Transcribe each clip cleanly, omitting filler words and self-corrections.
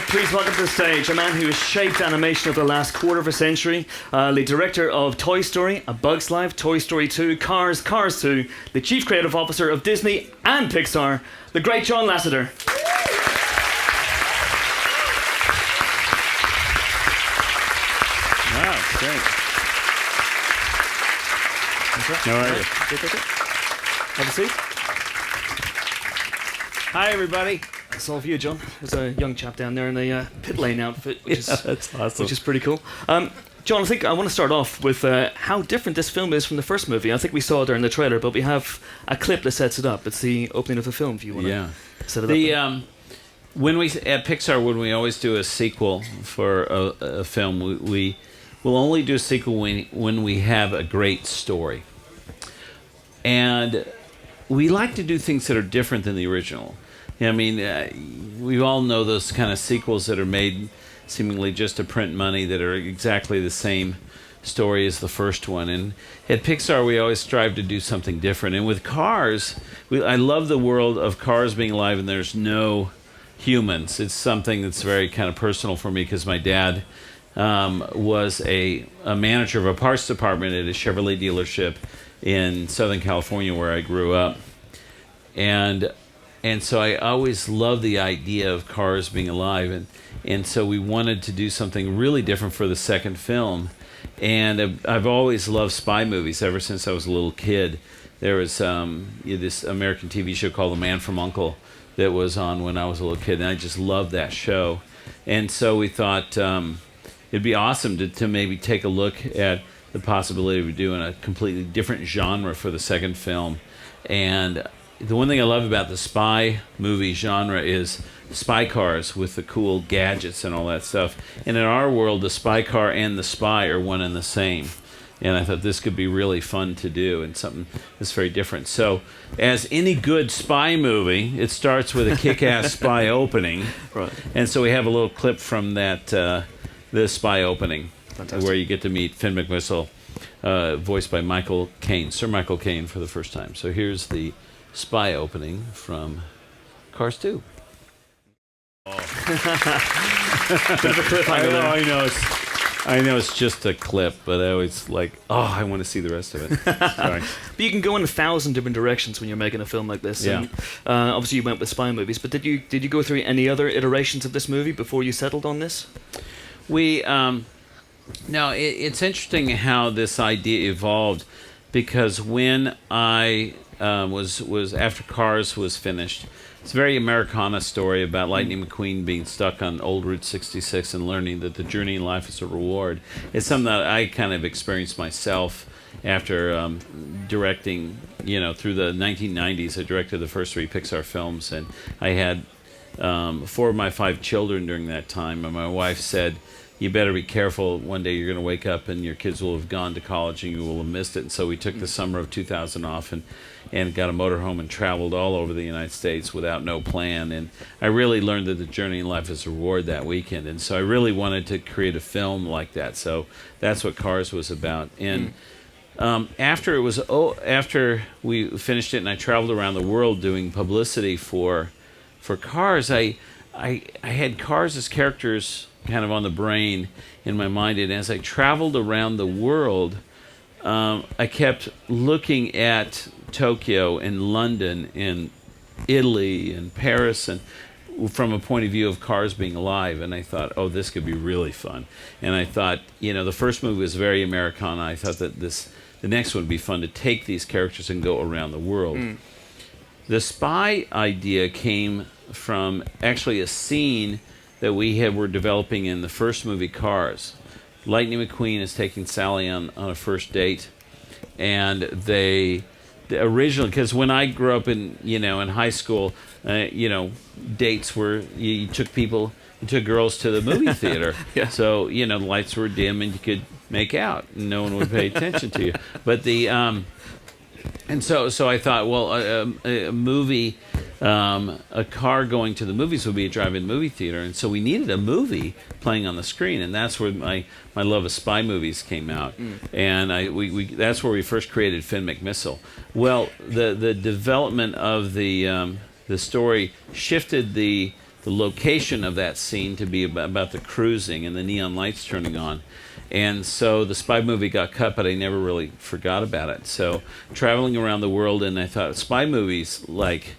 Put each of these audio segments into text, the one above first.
Please welcome to the stage a man who has shaped animation over the last quarter of a century, the director of Toy Story, A Bug's Life, Toy Story 2, Cars, Cars 2, the chief creative officer of Disney and Pixar, the great John Lasseter. Wow, great. How are you? Have a seat. Hi, everybody. It's all for you, John. There's a young chap down there in a pit lane outfit, which that's awesome. Which is pretty cool. John, I think I want to start off with how different this film is from the first movie. I think we saw it during the trailer, but we have a clip that sets it up. It's the opening of the film, if you want to set it up. When we at Pixar, when we always do a sequel for a film, we will only do a sequel when we have a great story. And we like to do things that are different than the original. I mean, we all know those kind of sequels that are made seemingly just to print money that are exactly the same story as the first one. And at Pixar, we always strive to do something different. And with Cars, I love the world of Cars being alive and there's no humans. It's something that's very kind of personal for me because my dad was a manager of a parts department at a Chevrolet dealership in Southern California where I grew up. And so I always loved the idea of Cars being alive. And so we wanted to do something really different for the second film. And I've always loved spy movies ever since I was a little kid. There was this American TV show called The Man from U.N.C.L.E. that was on when I was a little kid. And I just loved that show. And so we thought it'd be awesome to maybe take a look at the possibility of doing a completely different genre for the second film. And the one thing I love about the spy movie genre is spy cars with the cool gadgets and all that stuff. And in our world, the spy car and the spy are one and the same. And I thought this could be really fun to do and something that's very different. So, as any good spy movie, it starts with a kick-ass spy opening. Right. And so we have a little clip from that the spy opening. Fantastic. Where you get to meet Finn McMissile, voiced by Michael Caine, Sir Michael Caine, for the first time. So here's the spy opening from Cars 2. Bit of a cliffhanger there. I know it's just a clip, but I always I want to see the rest of it. Sorry. But you can go in 1,000 different directions when you're making a film like this. Yeah. And, obviously, you went with spy movies, but did you go through any other iterations of this movie before you settled on this? No, it's interesting how this idea evolved, because when I was after Cars was finished, it's a very Americana story about Lightning McQueen being stuck on old Route 66 and learning that the journey in life is a reward. It's something that I kind of experienced myself after directing, through the 1990s. I directed the first 3 Pixar films, and I had 4 of my 5 children during that time, and my wife said, you better be careful. One day you're going to wake up and your kids will have gone to college and you will have missed it. And so we took the summer of 2000 off and got a motorhome and traveled all over the United States without no plan. And I really learned that the journey in life is a reward that weekend. And so I really wanted to create a film like that. So that's what Cars was about. And after we finished it and I traveled around the world doing publicity for Cars, I had Cars as characters kind of on the brain in my mind, and as I traveled around the world, I kept looking at Tokyo and London and Italy and Paris, and from a point of view of Cars being alive, and I thought, oh, this could be really fun. And I thought, the first movie was very Americana. I thought that the next one would be fun to take these characters and go around the world. The spy idea came from actually a scene that we were developing in the first movie, Cars. Lightning McQueen is taking Sally on a first date, and originally, because when I grew up in high school, dates were you took girls to the movie theater. Yeah. So the lights were dim and you could make out, and no one would pay attention to you. But and so I thought, well, a movie. A car going to the movies would be a drive-in movie theater, and so we needed a movie playing on the screen, and that's where my love of spy movies came out. And that's where we first created Finn McMissile. Well, the development of the story shifted the the location of that scene to be about the cruising and the neon lights turning on. And so the spy movie got cut, but I never really forgot about it. So traveling around the world, and I thought spy movies, like,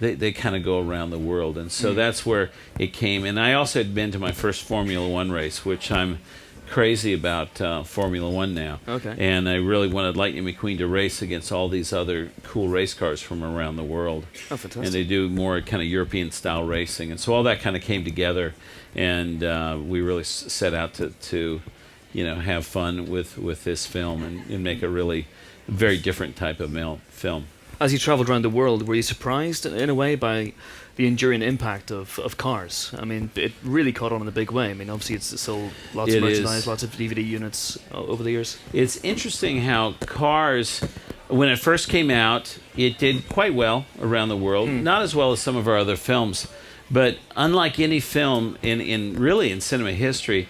they kind of go around the world. And so that's where it came. And I also had been to my first Formula One race, which I'm crazy about Formula One now. Okay. And I really wanted Lightning McQueen to race against all these other cool race cars from around the world. Oh, fantastic. And they do more kind of European-style racing. And so all that kind of came together, and we really set out to have fun with this film and make a really very different type of film. As you travelled around the world, were you surprised in a way by the enduring impact of Cars? I mean, it really caught on in a big way. I mean, obviously it's sold lots of merchandise, lots of DVD units over the years. It's interesting how Cars, when it first came out, it did quite well around the world. Not as well as some of our other films, but unlike any film in cinema history,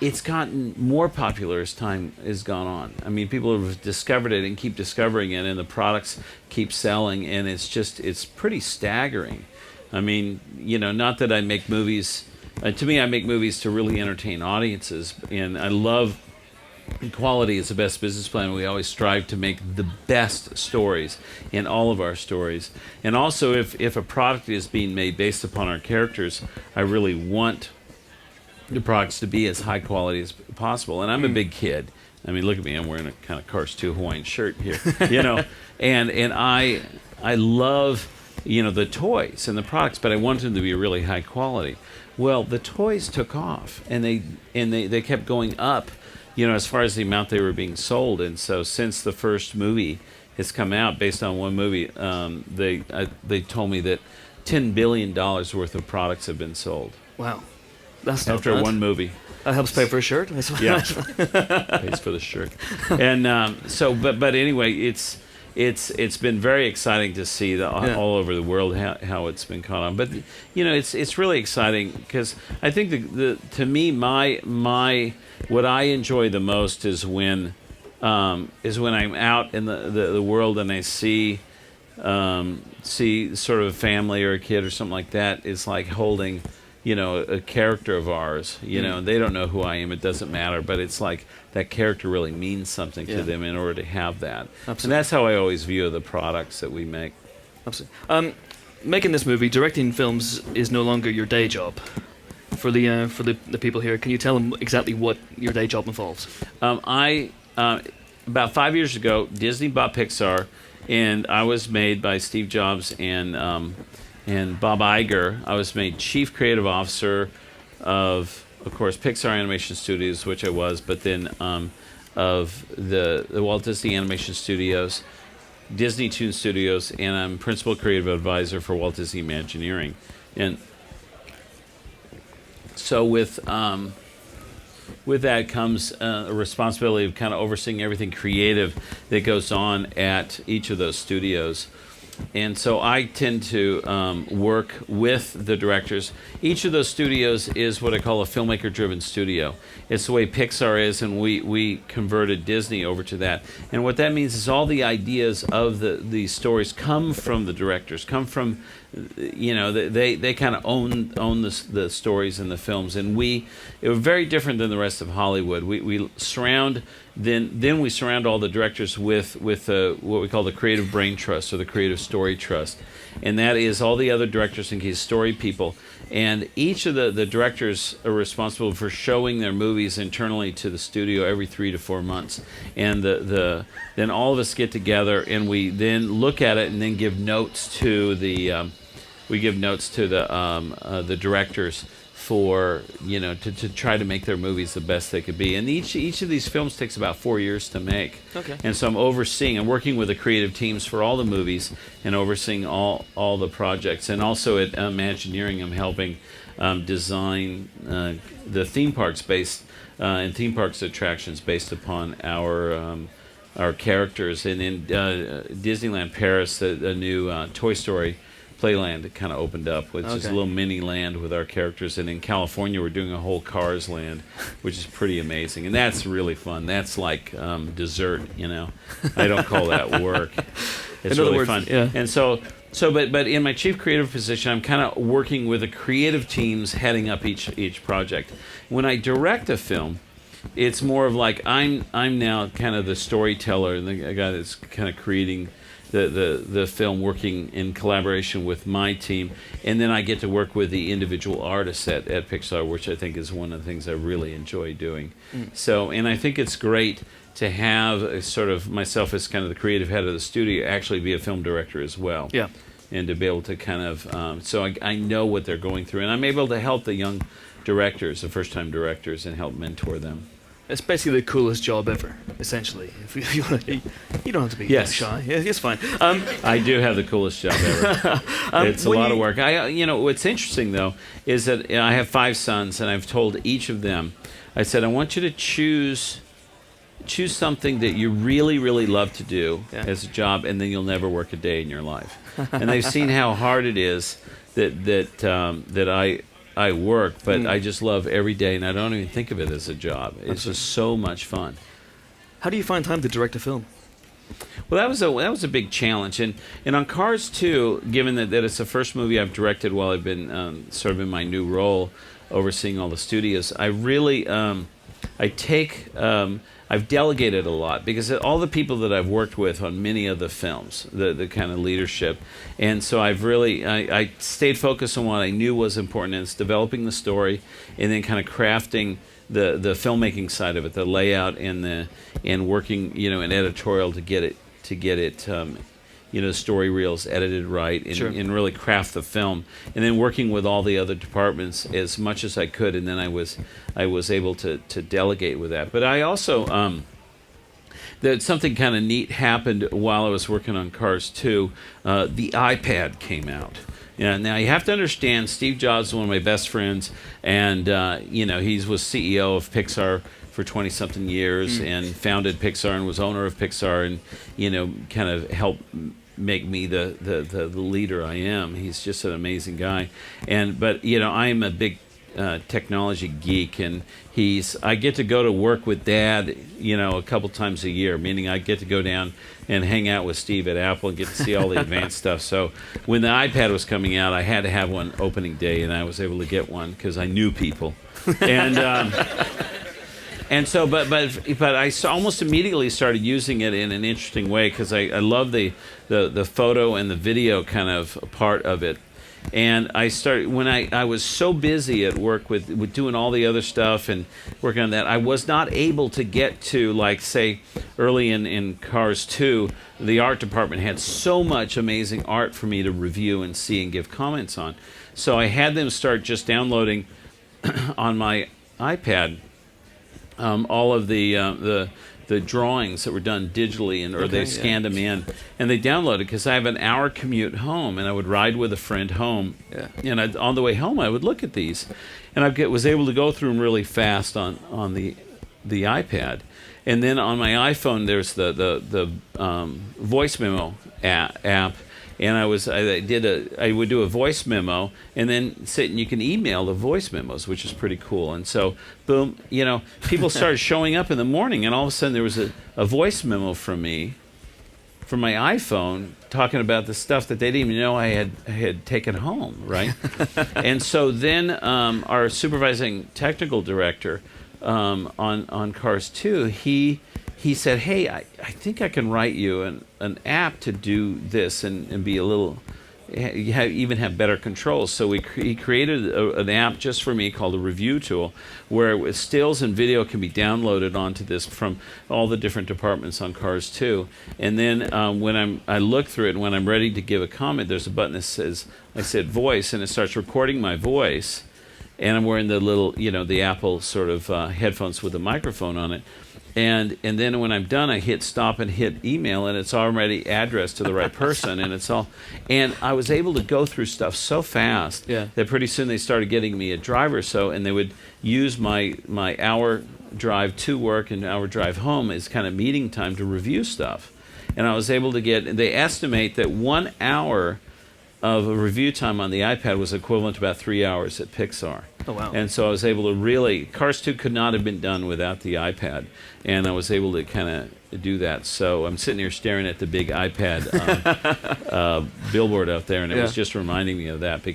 it's gotten more popular as time has gone on. I mean, people have discovered it and keep discovering it, and the products keep selling, and it's pretty staggering. I mean, not that I make movies. To me, I make movies to really entertain audiences, and I love quality is the best business plan. We always strive to make the best stories in all of our stories. And also, if a product is being made based upon our characters, I really want the products to be as high quality as possible. And I'm a big kid. I mean, look at me. I'm wearing a kind of Cars 2 Hawaiian shirt here, and I love, the toys and the products, but I want them to be really high quality. Well, the toys took off, and they kept going up, as far as the amount they were being sold. And so since the first movie has come out based on one movie, they told me that $10 billion worth of products have been sold. Wow. That's not after bad. one movie. That helps pay for a shirt, I suppose. Yeah, pays for the shirt. And but anyway, it's been very exciting to see all over the world how it's been caught on. But it's really exciting because I think to me my what I enjoy the most is when I'm out in the world and I see sort of a family or a kid or something like that. It's like holding a character of ours, and they don't know who I am. It doesn't matter, but it's like that character really means something to them in order to have that. Absolutely. And that's how I always view the products that we make. Absolutely. Making this movie, directing films, is no longer your day job. For the people here, can you tell them exactly what your day job involves? About 5 years ago, Disney bought Pixar, and I was made by Steve Jobs and Bob Iger. I was made Chief Creative Officer of course, Pixar Animation Studios, which I was, but then of the Walt Disney Animation Studios, Disney Toon Studios, and I'm Principal Creative Advisor for Walt Disney Imagineering. And so with that comes a responsibility of kind of overseeing everything creative that goes on at each of those studios. And so I tend to work with the directors. Each of those studios is what I call a filmmaker-driven studio. It's the way Pixar is, and we converted Disney over to that. And what that means is all the ideas of the stories come from the directors, come from, they kind of own the stories and the films. And it was very different than the rest of Hollywood. We surround... Then we surround all the directors with what we call the Creative Brain Trust or the Creative Story Trust. And that is all the other directors and key story people. And each of the directors are responsible for showing their movies internally to the studio every 3 to 4 months. And then all of us get together and we then look at it and then give notes to the directors for to try to make their movies the best they could be. And each of these films takes about 4 years to make. Okay. And so I'm working with the creative teams for all the movies and overseeing all the projects. And also at Imagineering, I'm helping design the theme parks and theme parks attractions based upon our characters. And in Disneyland Paris, the new Toy Story Playland kind of opened up, which is a little mini land with our characters. And in California, we're doing a whole Cars land, which is pretty amazing. And that's really fun. That's like dessert, I don't call that work. It's really fun. Yeah. And so but in my chief creative position, I'm kind of working with the creative teams heading up each project. When I direct a film, it's more of like I'm now kind of the storyteller, the guy that's kind of creating the film, working in collaboration with my team, and then I get to work with the individual artists at Pixar, which I think is one of the things I really enjoy doing. So, and I think it's great to have a sort of myself as kind of the creative head of the studio actually be a film director as well. Yeah. And to be able to kind of, so I know what they're going through, and I'm able to help the young directors, the first-time directors, and help mentor them. It's basically the coolest job ever, essentially. If you don't have to be shy. Yeah, it's fine. I do have the coolest job ever. It's a lot of work. What's interesting though is that I have 5 sons, and I've told each of them, I said, I want you to choose something that you really, really love to do as a job, and then you'll never work a day in your life. And they've seen how hard it is that I work, but I just love every day, and I don't even think of it as a job. It's just so much fun. How do you find time to direct a film? Well, that was a big challenge, and on Cars 2, given that it's the first movie I've directed while I've been sort of in my new role, overseeing all the studios, I really I've delegated a lot, because all the people that I've worked with on many of the films, the kind of leadership, and so I've really I stayed focused on what I knew was important, and it's developing the story, and then kind of crafting the filmmaking side of it, the layout and working in editorial to get it story reels edited right, and really craft the film, and then working with all the other departments as much as I could, and then I was able to delegate with that. But I also that something kind of neat happened while I was working on Cars 2. The iPad came out. Now you have to understand, Steve Jobs is one of my best friends, and he was CEO of Pixar for 20-something years, and founded Pixar and was owner of Pixar, and kind of helped make me the leader I am. He's just an amazing guy, but I'm a big technology geek, and I get to go to work with Dad, a couple times a year, meaning I get to go down and hang out with Steve at Apple and get to see all the advanced stuff. So when the iPad was coming out, I had to have one opening day, and I was able to get one because I knew people, and so, but I almost immediately started using it in an interesting way, because I love the photo and the video kind of part of it. And I started, when I was so busy at work with doing all the other stuff and working on that, I was not able to get to, like, say, early in Cars 2, the art department had so much amazing art for me to review and see and give comments on. So I had them start just downloading on my iPad all of the drawings that were done digitally, or they scanned them in, and they downloaded, because I have an hour commute home, and I would ride with a friend home, and on the way home I would look at these, and I was able to go through them really fast on the iPad. And then on my iPhone there's the voice memo app. And I would do a voice memo, and then sit and you can email the voice memos, which is pretty cool. And so, boom, people started showing up in the morning, and all of a sudden there was a voice memo from me, from my iPhone, talking about the stuff that they didn't even know I had taken home, right? And so then our supervising technical director on Cars 2, he said, hey, I think I can write you an app to do this and be a little, even have better controls. So he created an app just for me called a review tool, where stills and video can be downloaded onto this from all the different departments on Cars 2. And then when I look through it, and when I'm ready to give a comment, there's a button that says, I said voice, and it starts recording my voice. And I'm wearing the little, the Apple sort of headphones with a microphone on it. And then when I'm done, I hit stop and hit email, and it's already addressed to the right person, and it's all. And I was able to go through stuff so fast that pretty soon they started getting me a driver. And they would use my hour drive to work and hour drive home as kind of meeting time to review stuff. And I was able to they estimate that 1 hour of a review time on the iPad was equivalent to about 3 hours at Pixar. Oh, wow. And so I was able to really, Cars 2 could not have been done without the iPad. And I was able to kind do that. So I'm sitting here staring at the big iPad billboard out there, and it was just reminding me of that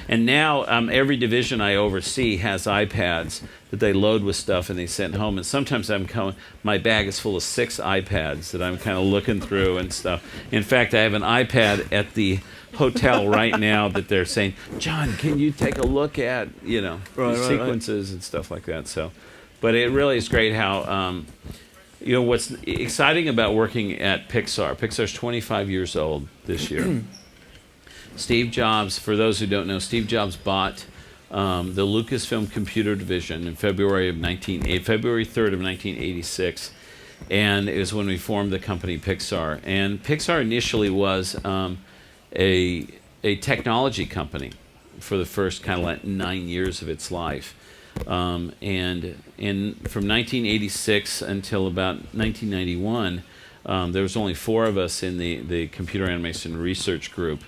and now every division I oversee has iPads that they load with stuff and they send home. And sometimes my bag is full of 6 iPads that I'm kind of looking through and stuff. In fact, I have an iPad at the hotel right now that they're saying, John, can you take a look at sequences and stuff like that. So, but it really is great how. What's exciting about working at Pixar? Pixar's 25 years old this year. Steve Jobs, for those who don't know, Steve Jobs bought the Lucasfilm Computer Division in February 3rd of 1986, and it was when we formed the company Pixar. And Pixar initially was a technology company for the first kind of like 9 years of its life. And from 1986 until about 1991, there was only 4 of us in the computer animation research group,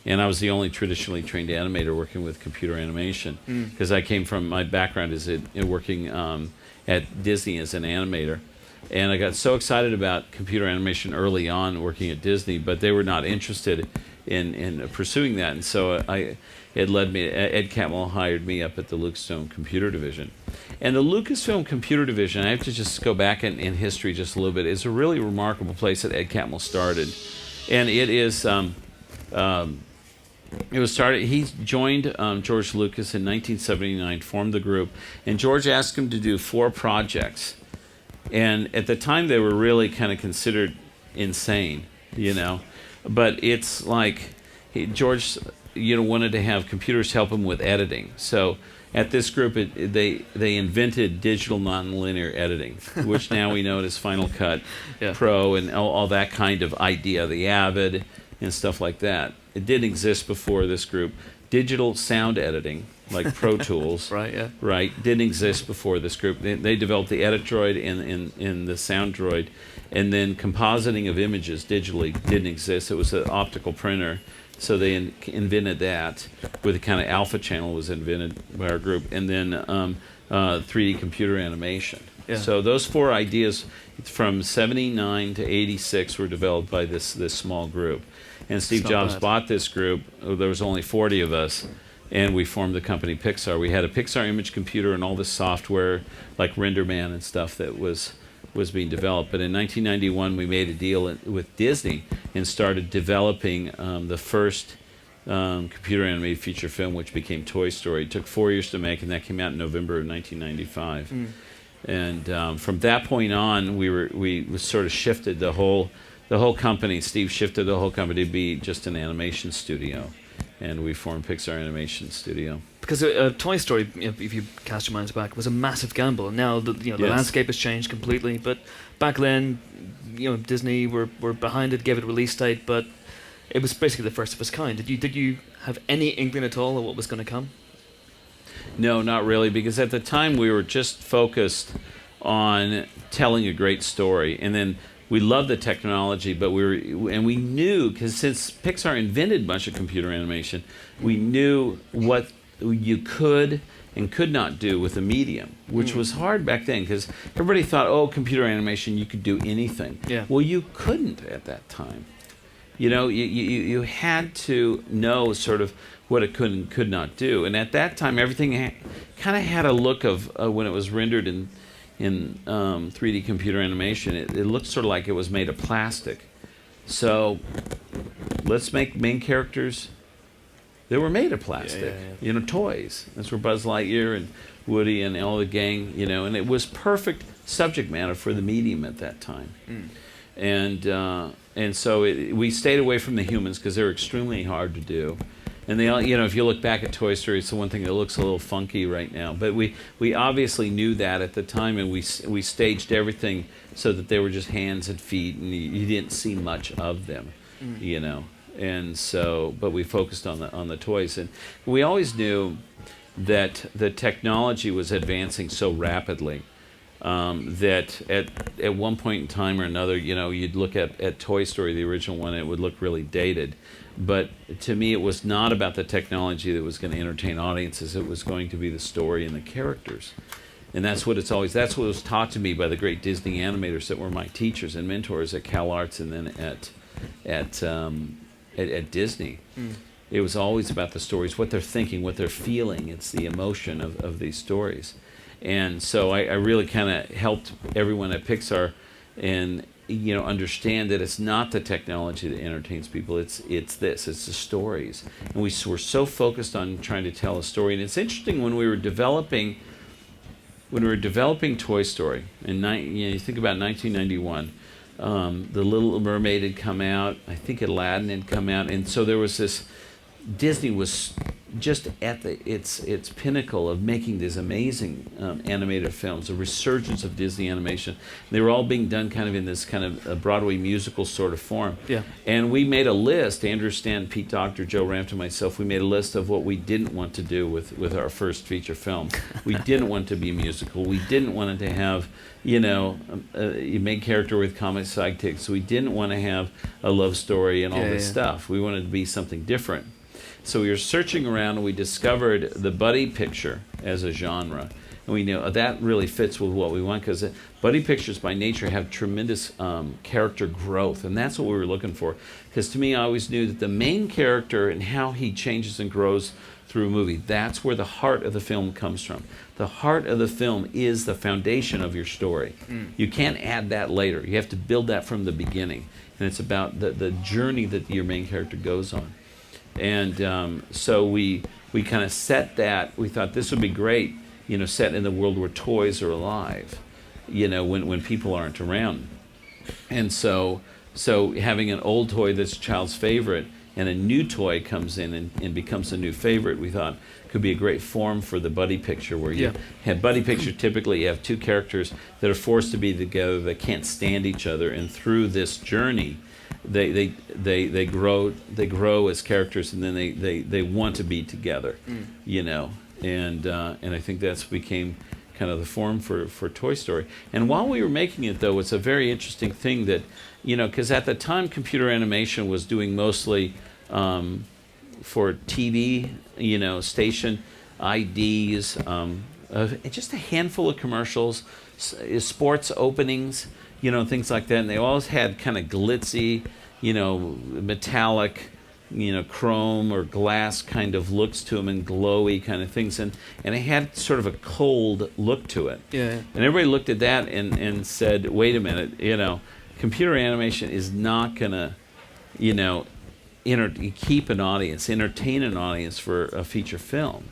and I was the only traditionally trained animator working with computer animation because my background is in working at Disney as an animator, and I got so excited about computer animation early on working at Disney, but they were not interested in pursuing that, and so it led me. Ed Catmull hired me up at the Lucasfilm Computer Division, and the Lucasfilm Computer Division. I have to just go back in history just a little bit. It's a really remarkable place that Ed Catmull started, and it is. It was started. He joined George Lucas in 1979, formed the group, and George asked him to do 4 projects, and at the time they were really kind of considered insane, But it's like George, wanted to have computers help him with editing. So at this group, they invented digital nonlinear editing, which now we know it as Final Cut Pro and all that kind of idea, the Avid and stuff like that. It didn't exist before this group. Digital sound editing, like Pro Tools, didn't exist before this group. They developed the Edit-Droid and the Sound Droid, and then compositing of images digitally didn't exist. It was an optical printer, so they invented that. With a kind of alpha channel was invented by our group, and then 3D computer animation. Yeah. So those 4 ideas from 79 to 86 were developed by this small group. And Steve Jobs bought this group. There was only 40 of us, and we formed the company Pixar. We had a Pixar image computer and all this software like RenderMan and stuff that was being developed. But in 1991, we made a deal with Disney and started developing the first computer animated feature film, which became Toy Story. It took 4 years to make, and that came out in November of 1995. And from that point on, we sort of shifted the whole company. Steve shifted the whole company to be just an animation studio, and we formed Pixar Animation Studio. Because Toy Story, if you cast your minds back, was a massive gamble. Now the landscape has changed completely. But back then, Disney were behind it, gave it a release date, but it was basically the first of its kind. Did you have any inkling at all of what was going to come? No, not really, because at the time we were just focused on telling a great story, and then we loved the technology, but we knew, because since Pixar invented much of computer animation, we knew what you could and could not do with a medium, which was hard back then, because everybody thought, computer animation, you could do anything. Yeah. Well, you couldn't at that time. You had to know sort of what it could and could not do, and at that time, everything kind of had a look of when it was rendered in 3D computer animation, it looked sort of like it was made of plastic. So let's make main characters that were made of plastic, toys. That's where Buzz Lightyear and Woody and all the gang, and it was perfect subject matter for the medium at that time. And so we stayed away from the humans because they're extremely hard to do. And they all, if you look back at Toy Story, it's the one thing that looks a little funky right now. But we obviously knew that at the time, and we staged everything so that they were just hands and feet, and you didn't see much of them, And so, but we focused on the toys, and we always knew that the technology was advancing so rapidly that at one point in time or another, you'd look at Toy Story, the original one, it would look really dated. But to me, it was not about the technology that was going to entertain audiences. It was going to be the story and the characters. And that's what that's what was taught to me by the great Disney animators that were my teachers and mentors at Cal Arts and then at Disney. It was always about the stories, what they're thinking, what they're feeling. It's the emotion of these stories. And so I really kind of helped everyone at Pixar and understand that it's not the technology that entertains people. It's the stories. And we were so focused on trying to tell a story. And it's interesting when we were developing Toy Story, you think about 1991, The Little Mermaid had come out, I think Aladdin had come out, and so there was this, Disney was just at its pinnacle of making these amazing animated films, a resurgence of Disney animation. They were all being done kind of in this kind of a Broadway musical sort of form. Yeah. And we made a list, Andrew Stan, Pete Docter, Joe Rampton, myself, we made a list of what we didn't want to do with our first feature film. We didn't want to be musical. We didn't want it to have, a main character with comic sidekicks. We didn't want to have a love story and all this stuff. We wanted to be something different. So we were searching around and we discovered the buddy picture as a genre. And we knew that really fits with what we want because buddy pictures by nature have tremendous character growth. And that's what we were looking for. Because to me, I always knew that the main character and how he changes and grows through a movie, that's where the heart of the film comes from. The heart of the film is the foundation of your story. You can't add that later. You have to build that from the beginning. And it's about the journey that your main character goes on. And so we kind of set that. We thought this would be great, set in the world where toys are alive, when people aren't around. And so having an old toy that's a child's favorite and a new toy comes in and becomes a new favorite, we thought could be a great form for the buddy picture where you have buddy picture. Typically you have two characters that are forced to be together that can't stand each other, and through this journey they grow as characters, and then they want to be together, and I think that's became kind of the form for Toy Story. And while we were making it, though, it's a very interesting thing that because at the time computer animation was doing mostly for TV, station IDs, just a handful of commercials, sports openings, things like that. And they always had kind of glitzy, metallic, chrome or glass kind of looks to them and glowy kind of things. And it had sort of a cold look to it. Yeah. And everybody looked at that and said, wait a minute, computer animation is not going to, keep an audience, entertain an audience for a feature film.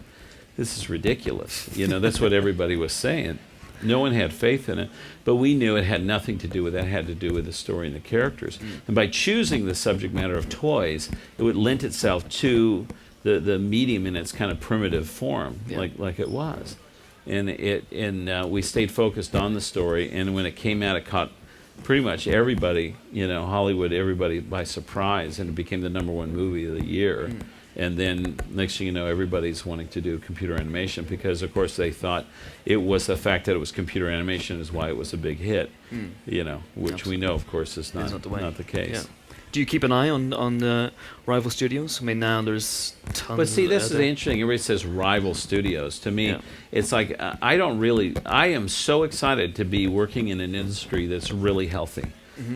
This is ridiculous. That's what everybody was saying. No one had faith in it, but we knew it had nothing to do with that. It had to do with the story and the characters. And by choosing the subject matter of toys, it would lend itself to the medium in its kind of primitive form, like it was. And we stayed focused on the story, and when it came out, it caught pretty much everybody, Hollywood, everybody by surprise, and it became the #1 movie of the year. And then next thing you know, everybody's wanting to do computer animation because, of course, they thought it was the fact that it was computer animation is why it was a big hit, which Absolutely. we know, of course, is not the case. Yeah. Do you keep an eye on rival studios? I mean, now there's tons. But see, this is interesting. Everybody says rival studios. To me, it's like I am so excited to be working in an industry that's really healthy.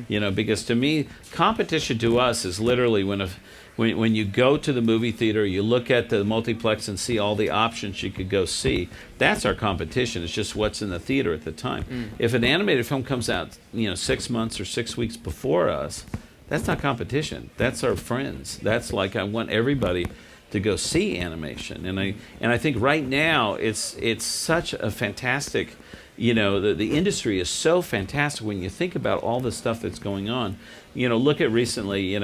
Because to me, competition to us is literally when you go to the movie theater, you look at the multiplex and see all the options you could go see. That's our competition. It's just what's in the theater at the time. If an animated film comes out, 6 months or 6 weeks before us, that's not competition. That's our friends. That's like I want everybody to go see animation. And I think right now it's such a fantastic. The industry is so fantastic when you think about all the stuff that's going on. Look at recently,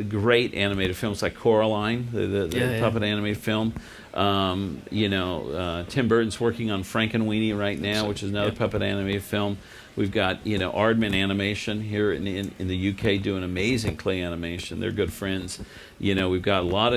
great animated films like Coraline, the puppet animated film. Tim Burton's working on Frankenweenie right now, which is another puppet animated film. We've got, Aardman Animation here in the UK doing amazing clay animation. They're good friends. We've got a lot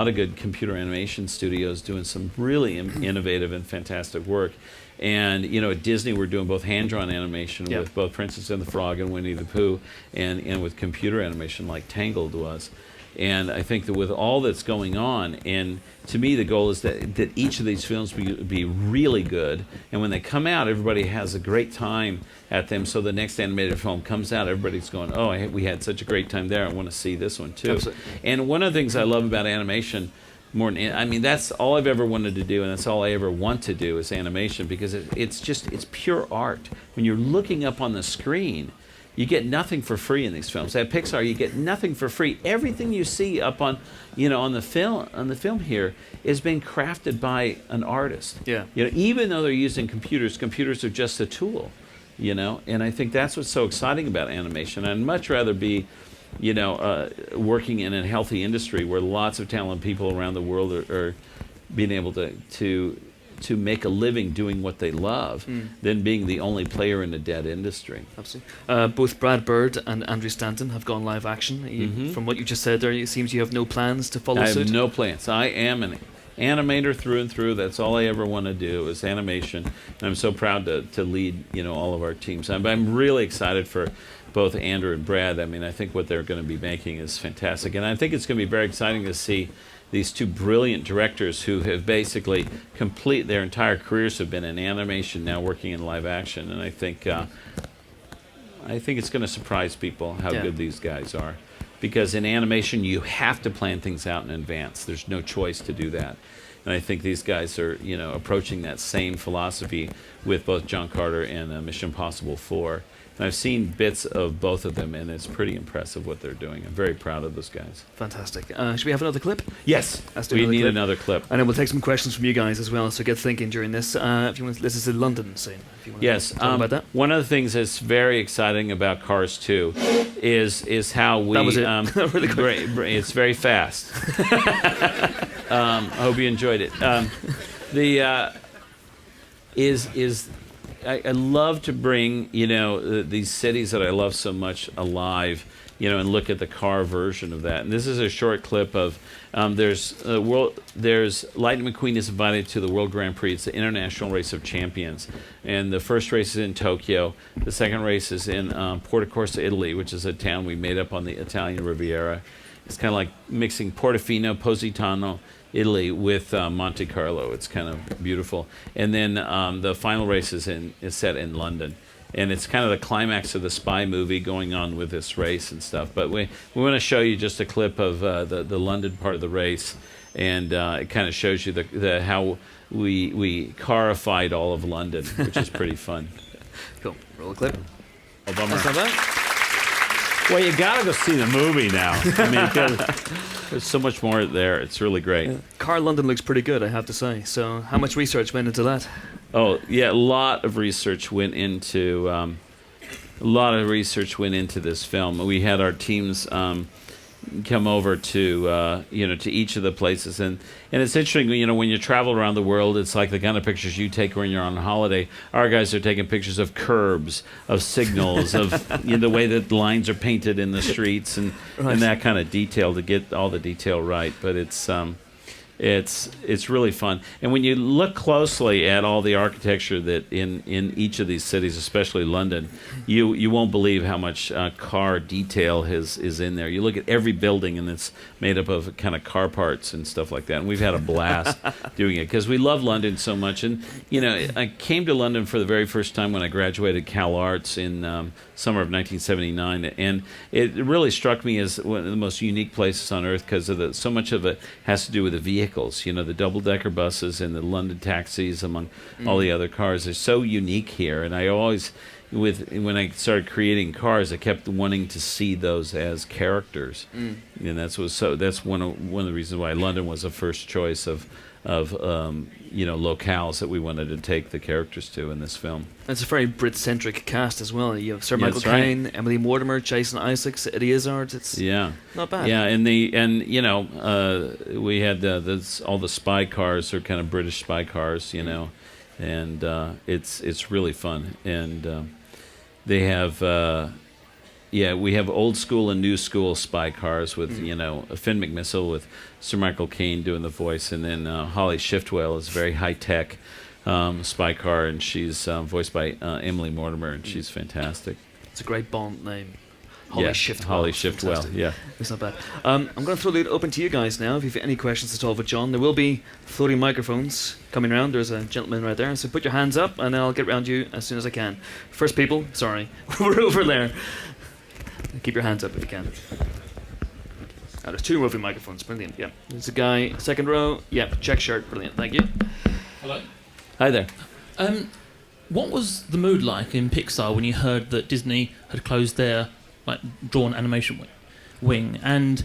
of good computer animation studios doing some really innovative and fantastic work. And at Disney we're doing both hand-drawn animation with both Princess and the Frog and Winnie the Pooh, and with computer animation like Tangled was. And I think that with all that's going on, and to me the goal is that each of these films be really good, and when they come out, everybody has a great time at them. So the next animated film comes out, everybody's going, oh, we had such a great time there. I want to see this one too. Absolutely. And one of the things I love about animation, more than, I mean, that's all I've ever wanted to do, and that's all I ever want to do is animation, because it's pure art. When you're looking up on the screen, you get nothing for free in these films. At Pixar, you get nothing for free. Everything you see up on, on the film here is being crafted by an artist. Yeah. Even though they're using computers are just a tool. And I think that's what's so exciting about animation. I'd much rather be, working in a healthy industry where lots of talented people around the world are being able to make a living doing what they love than being the only player in a dead industry. Absolutely. Both Brad Bird and Andrew Stanton have gone live action. From what you just said there, it seems you have no plans to follow suit. I have no plans. I am an animator through and through. That's all I ever want to do is animation. And I'm so proud to lead, all of our teams. I'm really excited for both Andrew and Brad. I mean, I think what they're going to be making is fantastic. And I think it's going to be very exciting to see these two brilliant directors who have basically their entire careers have been in animation, now working in live action. And I think it's going to surprise people how good these guys are. Because in animation, you have to plan things out in advance. There's no choice to do that. And I think these guys are, approaching that same philosophy with both John Carter and Mission Impossible 4. And I've seen bits of both of them, and it's pretty impressive what they're doing. I'm very proud of those guys. Fantastic. Should we have another clip? Yes. We need another clip. And then we'll take some questions from you guys as well, so get thinking during this. If you want, this is the London scene. If you want yes. to talk about that. One of the things that's very exciting about Cars 2 is how we... That was it. Really quick. It's very fast. I hope you enjoyed it. I love to bring, these cities that I love so much alive, and look at the car version of that. And this is a short clip of there's Lightning McQueen is invited to the World Grand Prix. It's the International Race of Champions. And the first race is in Tokyo. The second race is in Portocorso, Italy, which is a town we made up on the Italian Riviera. It's kind of like mixing Portofino, Positano, Italy with Monte Carlo. It's kind of beautiful. And then the final race is set in London. And it's kind of the climax of the spy movie going on with this race and stuff. But we want to show you just a clip of the London part of the race. And it kind of shows you how we carified all of London, which is pretty fun. Cool. Roll a clip. Oh, bummer. That's not bad. Well, you gotta go see the movie now. I mean, there's so much more there. It's really great. Yeah. Car London looks pretty good, I have to say. So, how much research went into that? Oh, yeah, a lot of research went into this film. We had our teams come over to to each of the places, and it's interesting. When you travel around the world, it's like the kind of pictures you take when you're on holiday. Our guys are taking pictures of curbs, of signals, of the way that lines are painted in the streets, and that kind of detail to get all the detail right. But it's really fun. And when you look closely at all the architecture that in each of these cities, especially London, you won't believe how much car detail is in there. You look at every building and it's made up of kind of car parts and stuff like that. And we've had a blast doing it because we love London so much. And I came to London for the very first time when I graduated Cal Arts in summer of 1979, and it really struck me as one of the most unique places on earth because of so much of it has to do with the vehicles. The double-decker buses and the London taxis, among all the other cars, are so unique here. And I always, when I started creating cars, I kept wanting to see those as characters, and that's one of the reasons why London was a first choice of locales that we wanted to take the characters to in this film. It's a very Brit-centric cast as well. You have Sir Michael Caine, Emily Mortimer, Jason Isaacs, Eddie Izzard. It's not bad. Yeah, we had all the spy cars are kind of British spy cars, and it's really fun. And they have. We have old school and new school spy cars with, Finn McMissile with Sir Michael Caine doing the voice, and then Holly Shiftwell is a very high-tech spy car, and she's voiced by Emily Mortimer, and she's fantastic. It's a great Bond name. Holly yeah, Shiftwell. Holly Shiftwell. Fantastic. Yeah. It's not bad. I'm going to throw it open to you guys now. If you have any questions at all for John, there will be floating microphones coming around. There's a gentleman right there. So put your hands up, and I'll get around you as soon as I can. First people, sorry, we're over there. Keep your hands up if you can. Oh, there's 2 roving microphones. Brilliant. Yeah. There's a guy, second row. Yeah, check shirt. Brilliant. Thank you. Hello. Hi there. What was the mood like in Pixar when you heard that Disney had closed their drawn animation wing, and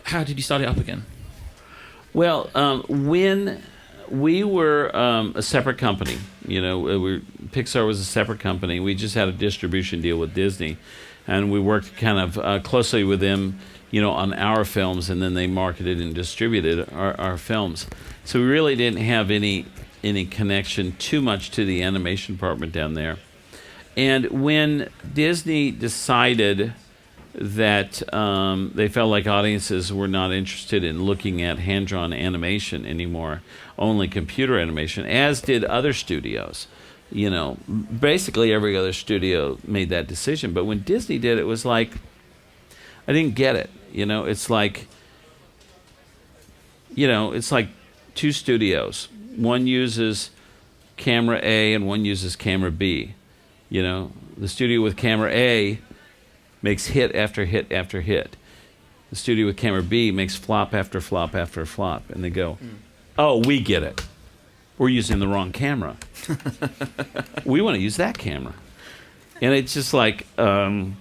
how did you start it up again? Well, when we were a separate company, Pixar was a separate company. We just had a distribution deal with Disney, and we worked kind of closely with them, on our films, and then they marketed and distributed our films. So we really didn't have any connection too much to the animation department down there. And when Disney decided that they felt like audiences were not interested in looking at hand-drawn animation anymore, only computer animation, as did other studios. Basically every other studio made that decision. But when Disney did, it was like, I didn't get it. It's like 2 studios. One uses camera A and one uses camera B. The studio with camera A makes hit after hit after hit. The studio with camera B makes flop after flop after flop. And they go, oh, we get it. We're using the wrong camera. We want to use that camera. And it's just like, no,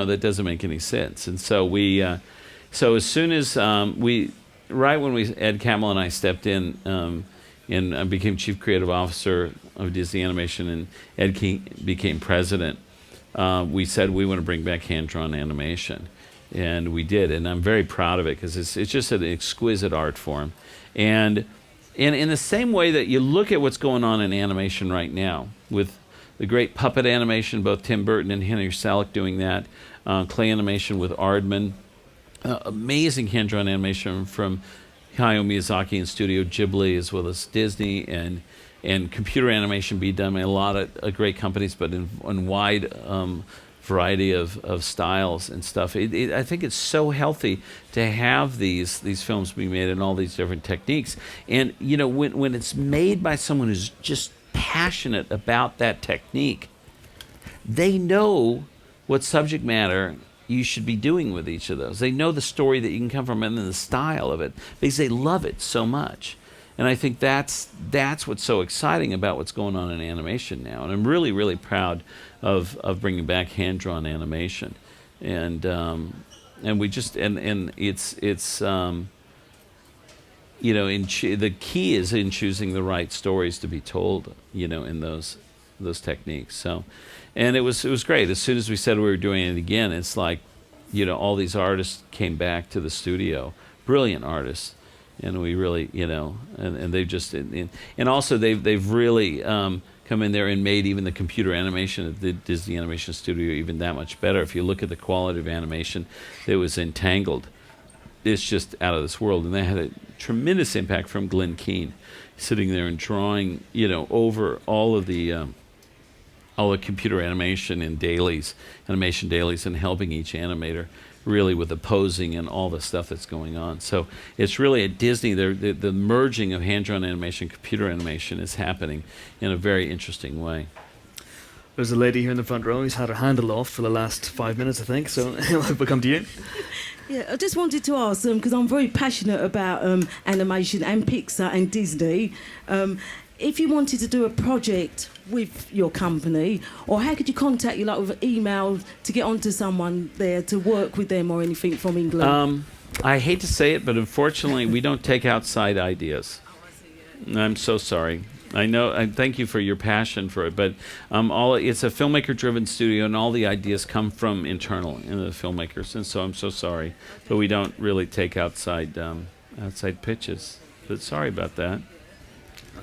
that doesn't make any sense. And so so as soon as right when Ed Catmull and I stepped in and I became Chief Creative Officer of Disney Animation, and Ed became President, we said we want to bring back hand-drawn animation. And we did, and I'm very proud of it because it's just an exquisite art form. And in the same way that you look at what's going on in animation right now, with the great puppet animation, both Tim Burton and Henry Selick doing that, clay animation with Aardman, amazing hand-drawn animation from Hayao Miyazaki and Studio Ghibli, as well as Disney, and computer animation being done by a lot of great companies, but in wide variety of styles and stuff. I think it's so healthy to have these films being made in all these different techniques. And when it's made by someone who's just passionate about that technique, they know what subject matter you should be doing with each of those. They know the story that you can come from and then the style of it because they love it so much. And I think that's what's so exciting about what's going on in animation now. And I'm really, really proud of bringing back hand-drawn animation. And we just and it's the key is in choosing the right stories to be told, in those techniques. So, and it was great. As soon as we said we were doing it again, it's like, all these artists came back to the studio, brilliant artists, and we really, and they've just, and also they've really come in there and made even the computer animation at the Disney Animation Studio even that much better. If you look at the quality of animation that was Entangled, it's just out of this world. And they had a tremendous impact from Glenn Keane, sitting there and drawing, over all the computer animation in animation dailies, and helping each animator really with the posing and all the stuff that's going on. So it's really at Disney, the merging of hand-drawn animation, computer animation is happening in a very interesting way. There's a lady here in the front row who's had her handle off for the last 5 minutes, I think, so we'll come to you. Yeah, I just wanted to ask them, because I'm very passionate about animation and Pixar and Disney. If you wanted to do a project with your company, or how could you contact you, like with email, to get onto someone there to work with them or anything from England? I hate to say it, but unfortunately, we don't take outside ideas. I'm so sorry. I know. I thank you for your passion for it, but it's a filmmaker-driven studio, and all the ideas come from internal in the filmmakers. And so I'm so sorry, but we don't really take outside pitches. But sorry about that.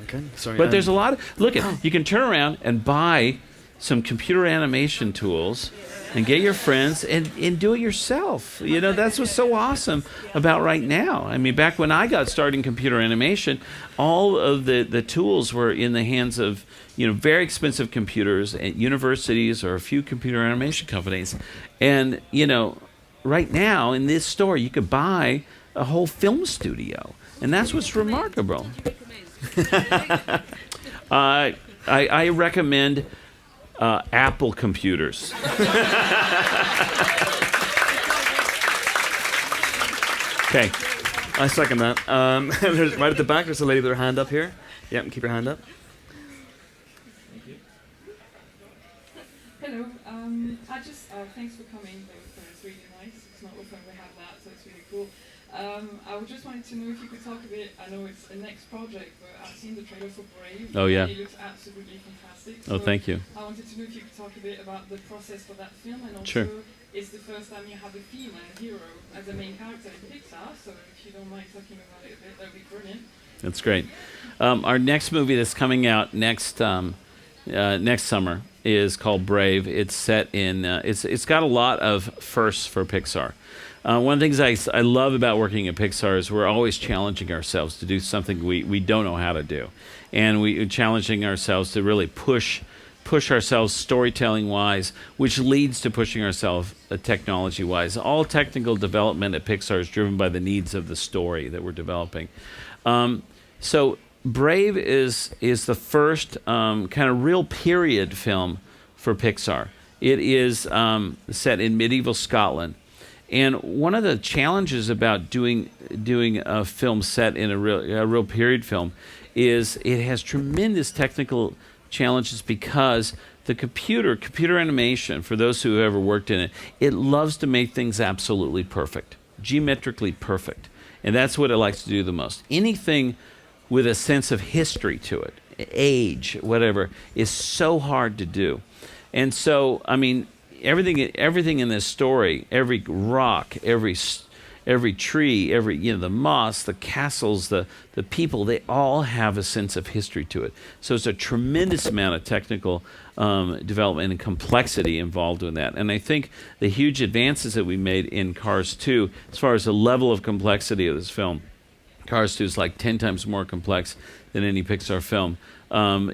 Okay. Sorry. But there's a lot of you can turn around and buy some computer animation tools and get your friends and do it yourself. That's what's so awesome about right now. I mean, back when I got started in computer animation, all of the tools were in the hands of, very expensive computers at universities or a few computer animation companies. And, right now in this store, you could buy a whole film studio. And that's what's remarkable. I recommend Apple computers. Okay, I second that. Right at the back, there's a lady with her hand up here. Yep, keep your hand up. Hello. Thanks for coming. It's really nice. It's not often we have that, so it's really cool. I just wanted to know if you could talk a bit. I know it's the next project, but I've seen the trailer for Brave. Oh, yeah. It looks absolutely fantastic. Oh, thank you. I wanted to know if you could talk a bit about the process for that film, and also Sure. it's the first time you have a female hero as a main character in Pixar. So if you don't mind talking about it a bit, that would be brilliant. That's great. Our next movie that's coming out next summer is called Brave. It's set in. It's got a lot of firsts for Pixar. One of the things I love about working at Pixar is we're always challenging ourselves to do something we don't know how to do, and we're challenging ourselves to really push ourselves storytelling wise, which leads to pushing ourselves technology wise. All technical development at Pixar is driven by the needs of the story that we're developing. So Brave is the first kind of real period film for Pixar. It is set in medieval Scotland, and one of the challenges about doing a film set in a real period film is it has tremendous technical challenges because the computer animation, for those who have ever worked in it, it loves to make things absolutely perfect, geometrically perfect, and that's what it likes to do the most. Anything with a sense of history to it, age, whatever, is so hard to do. And so, I mean, everything in this story, every rock, every tree, the moss, the castles, the people, they all have a sense of history to it. So it's a tremendous amount of technical development and complexity involved in that. And I think the huge advances that we made in Cars 2, as far as the level of complexity of this film, Cars 2 is like 10 times more complex than any Pixar film.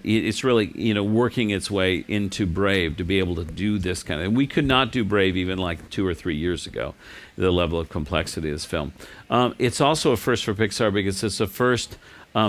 It's really, working its way into Brave to be able to do this kind of. And we could not do Brave even like 2 or 3 years ago. The level of complexity of this film. It's also a first for Pixar because it's the first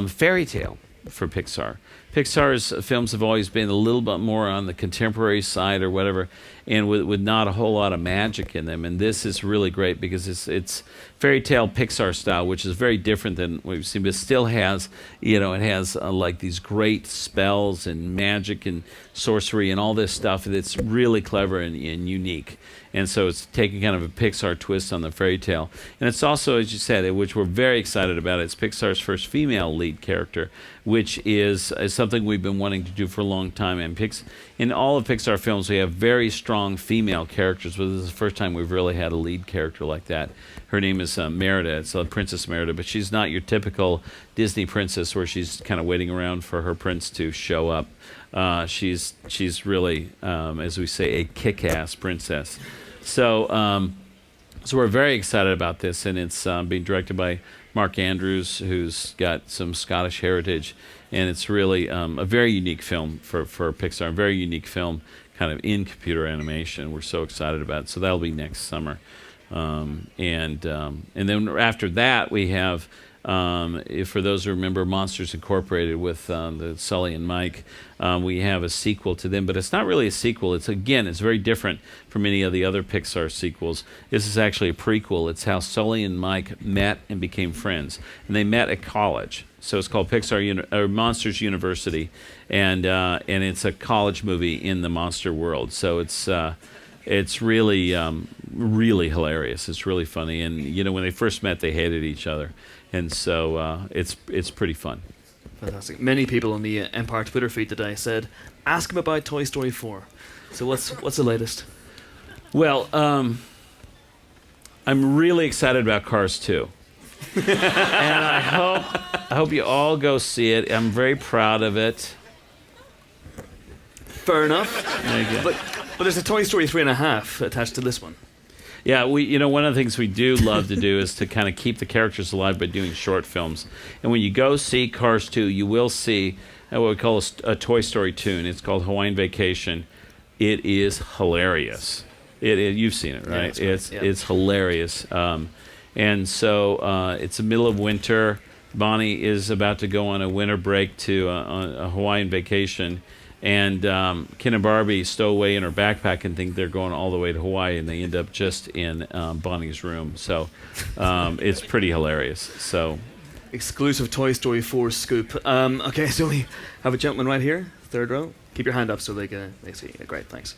fairy tale for Pixar. Pixar's films have always been a little bit more on the contemporary side or whatever, and with not a whole lot of magic in them. And this is really great because it's fairy tale Pixar style, which is very different than what we've seen, but still has, it has like these great spells and magic and sorcery and all this stuff that's really clever and unique. And so it's taking kind of a Pixar twist on the fairy tale. And it's also, as you said, which we're very excited about, it's Pixar's first female lead character, which is something we've been wanting to do for a long time. And in all of Pixar films, we have very strong female characters, but this is the first time we've really had a lead character like that. Her name is Merida. It's Princess Merida, but she's not your typical Disney princess where she's kind of waiting around for her prince to show up. She's really, as we say, a kick-ass princess. So we're very excited about this, and it's being directed by Mark Andrews, who's got some Scottish heritage, and it's really a very unique film for Pixar, a very unique film kind of in computer animation. We're so excited about it. So that'll be next summer. And then after that, we have, for those who remember Monsters Incorporated with the Sully and Mike, we have a sequel to them, but it's not really a sequel. It's very different from any of the other Pixar sequels. This is actually a prequel. It's how Sully and Mike met and became friends, and they met at college. So it's called Monsters University, and it's a college movie in the monster world. So it's really really hilarious. It's really funny, and when they first met, they hated each other, and so it's pretty fun. Fantastic. Many people on the Empire Twitter feed today said, "Ask him about Toy Story 4." So what's the latest? Well, I'm really excited about Cars 2. And I hope you all go see it. I'm very proud of it. Fair enough. There you go. But there's a Toy Story 3.5 attached to this one. Yeah, one of the things we do love to do is to kind of keep the characters alive by doing short films. And when you go see Cars 2, you will see what we call a Toy Story tune. It's called Hawaiian Vacation. It is hilarious. You've seen it, right? Yeah, that's right. It's hilarious. And so it's the middle of winter. Bonnie is about to go on a winter break to a Hawaiian vacation. And Ken and Barbie stow away in her backpack and think they're going all the way to Hawaii, and they end up just in Bonnie's room. So it's pretty hilarious. So Exclusive Toy Story 4 scoop. Okay, so we have a gentleman right here, third row. Keep your hand up so they see. Yeah, great, thanks.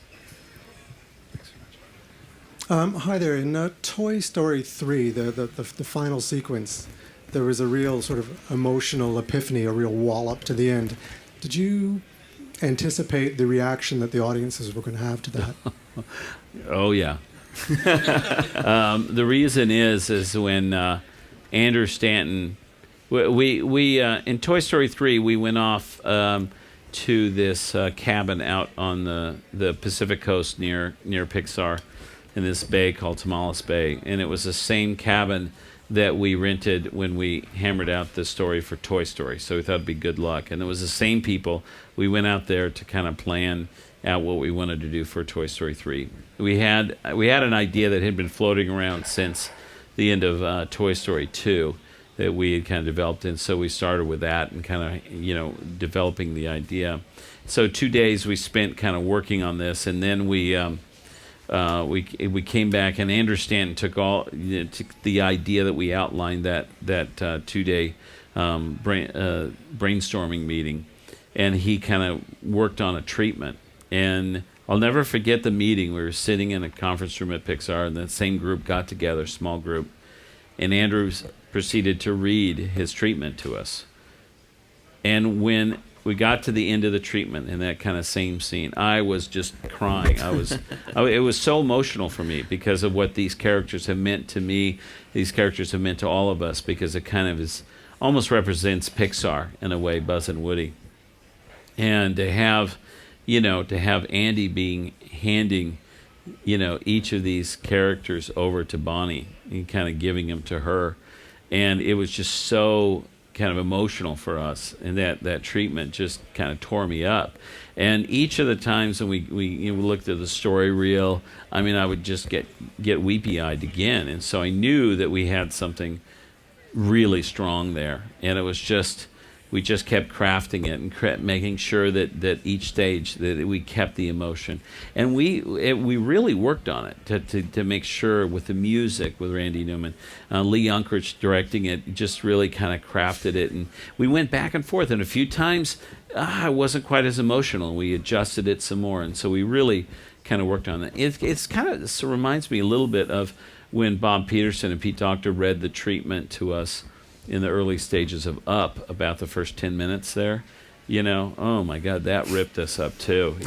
Hi there. In Toy Story 3, the final sequence, there was a real sort of emotional epiphany, a real wallop to the end. Did you anticipate the reaction that the audiences were going to have to that? Oh yeah. The reason is when Andrew Stanton, we in Toy Story 3 we went off to this cabin out on the Pacific coast near Pixar, in this bay called Tamales Bay, and it was the same cabin that we rented when we hammered out the story for Toy Story. So we thought it'd be good luck. And it was the same people. We went out there to kind of plan out what we wanted to do for Toy Story 3. We had an idea that had been floating around since the end of Toy Story 2 that we had kind of developed. And so we started with that and kind of, developing the idea. So 2 days we spent kind of working on this, and then we came back, and Andrew Stanton took the idea that we outlined that 2-day brainstorming meeting, and he kind of worked on a treatment. And I'll never forget the meeting. We were sitting in a conference room at Pixar, and the same group got together, small group, and Andrew proceeded to read his treatment to us. And when we got to the end of the treatment in that kind of same scene, I was just crying. It was so emotional for me because of what these characters have meant to me. These characters have meant to all of us, because it kind of almost represents Pixar in a way, Buzz and Woody. And to have Andy handing, each of these characters over to Bonnie and kind of giving them to her, and it was just so kind of emotional for us, and that treatment just kind of tore me up. And each of the times when we looked at the story reel, I mean, I would just get weepy-eyed again. And so I knew that we had something really strong there, and it was just, we just kept crafting it and making sure that each stage that we kept the emotion, and we really worked on it to make sure, with the music with Randy Newman, Lee Unkrich directing it, just really kind of crafted it, and we went back and forth, and a few times it wasn't quite as emotional, and we adjusted it some more, and so we really kind of worked on that. It's kind of, it reminds me a little bit of when Bob Peterson and Pete Docter read the treatment to us in the early stages of Up, about the first 10 minutes there, oh my God, that ripped us up too,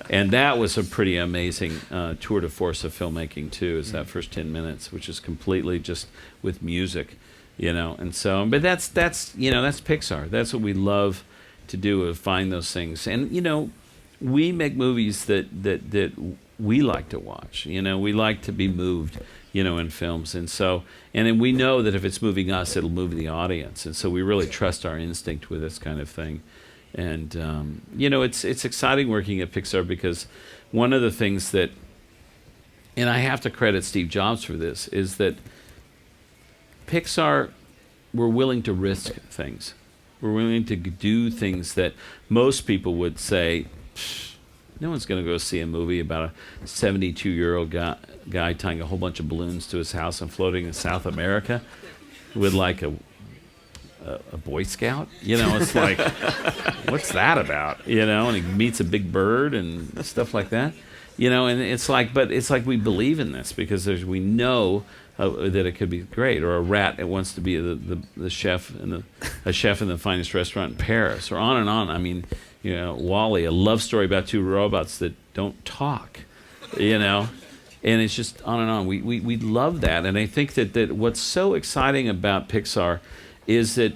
And that was a pretty amazing tour de force of filmmaking too, is that first 10 minutes, which is completely just with music, and so, but that's Pixar. That's what we love to do, is find those things. And, we make movies that we like to watch, we like to be moved, in films. And so, and then we know that if it's moving us, it'll move the audience. And so we really trust our instinct with this kind of thing. And, it's exciting working at Pixar, because one of the things that, and I have to credit Steve Jobs for this, is that Pixar were willing to risk things. We're willing to do things that most people would say, no one's going to go see a movie about a 72-year-old guy tying a whole bunch of balloons to his house and floating in South America with like a Boy Scout. It's like, what's that about? And he meets a big bird and stuff like that. And it's like, but it's like we believe in this because we know that it could be great. Or a rat that wants to be the chef a chef in the finest restaurant in Paris, or on and on. I mean, Wall-E, a love story about two robots that don't talk, and it's just on and on. We love that, and I think that what's so exciting about Pixar is that,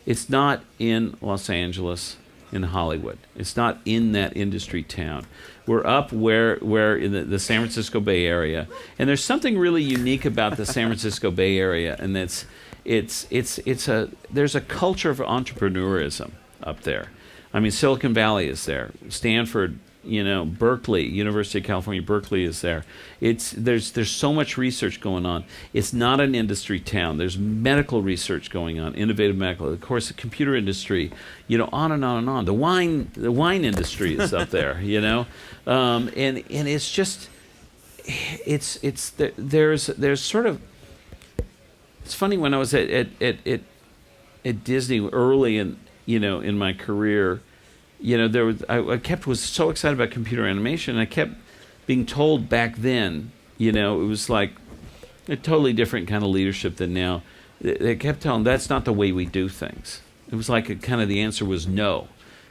It's not in Los Angeles, in Hollywood. It's not in that industry town. We're up where in the San Francisco Bay Area, and there's something really unique about the San Francisco Bay Area, and there's a culture of entrepreneurism up there. I mean, Silicon Valley is there, Stanford, Berkeley, University of California, Berkeley is there. There's so much research going on. It's not an industry town. There's medical research going on, innovative medical. Of course, the computer industry, on and on and on. The wine industry is up there, and it's just there's sort of. It's funny, when I was at Disney early in my career. I was so excited about computer animation, and I kept being told back then, it was like a totally different kind of leadership than now. They kept telling, that's not the way we do things. It was like the answer was no.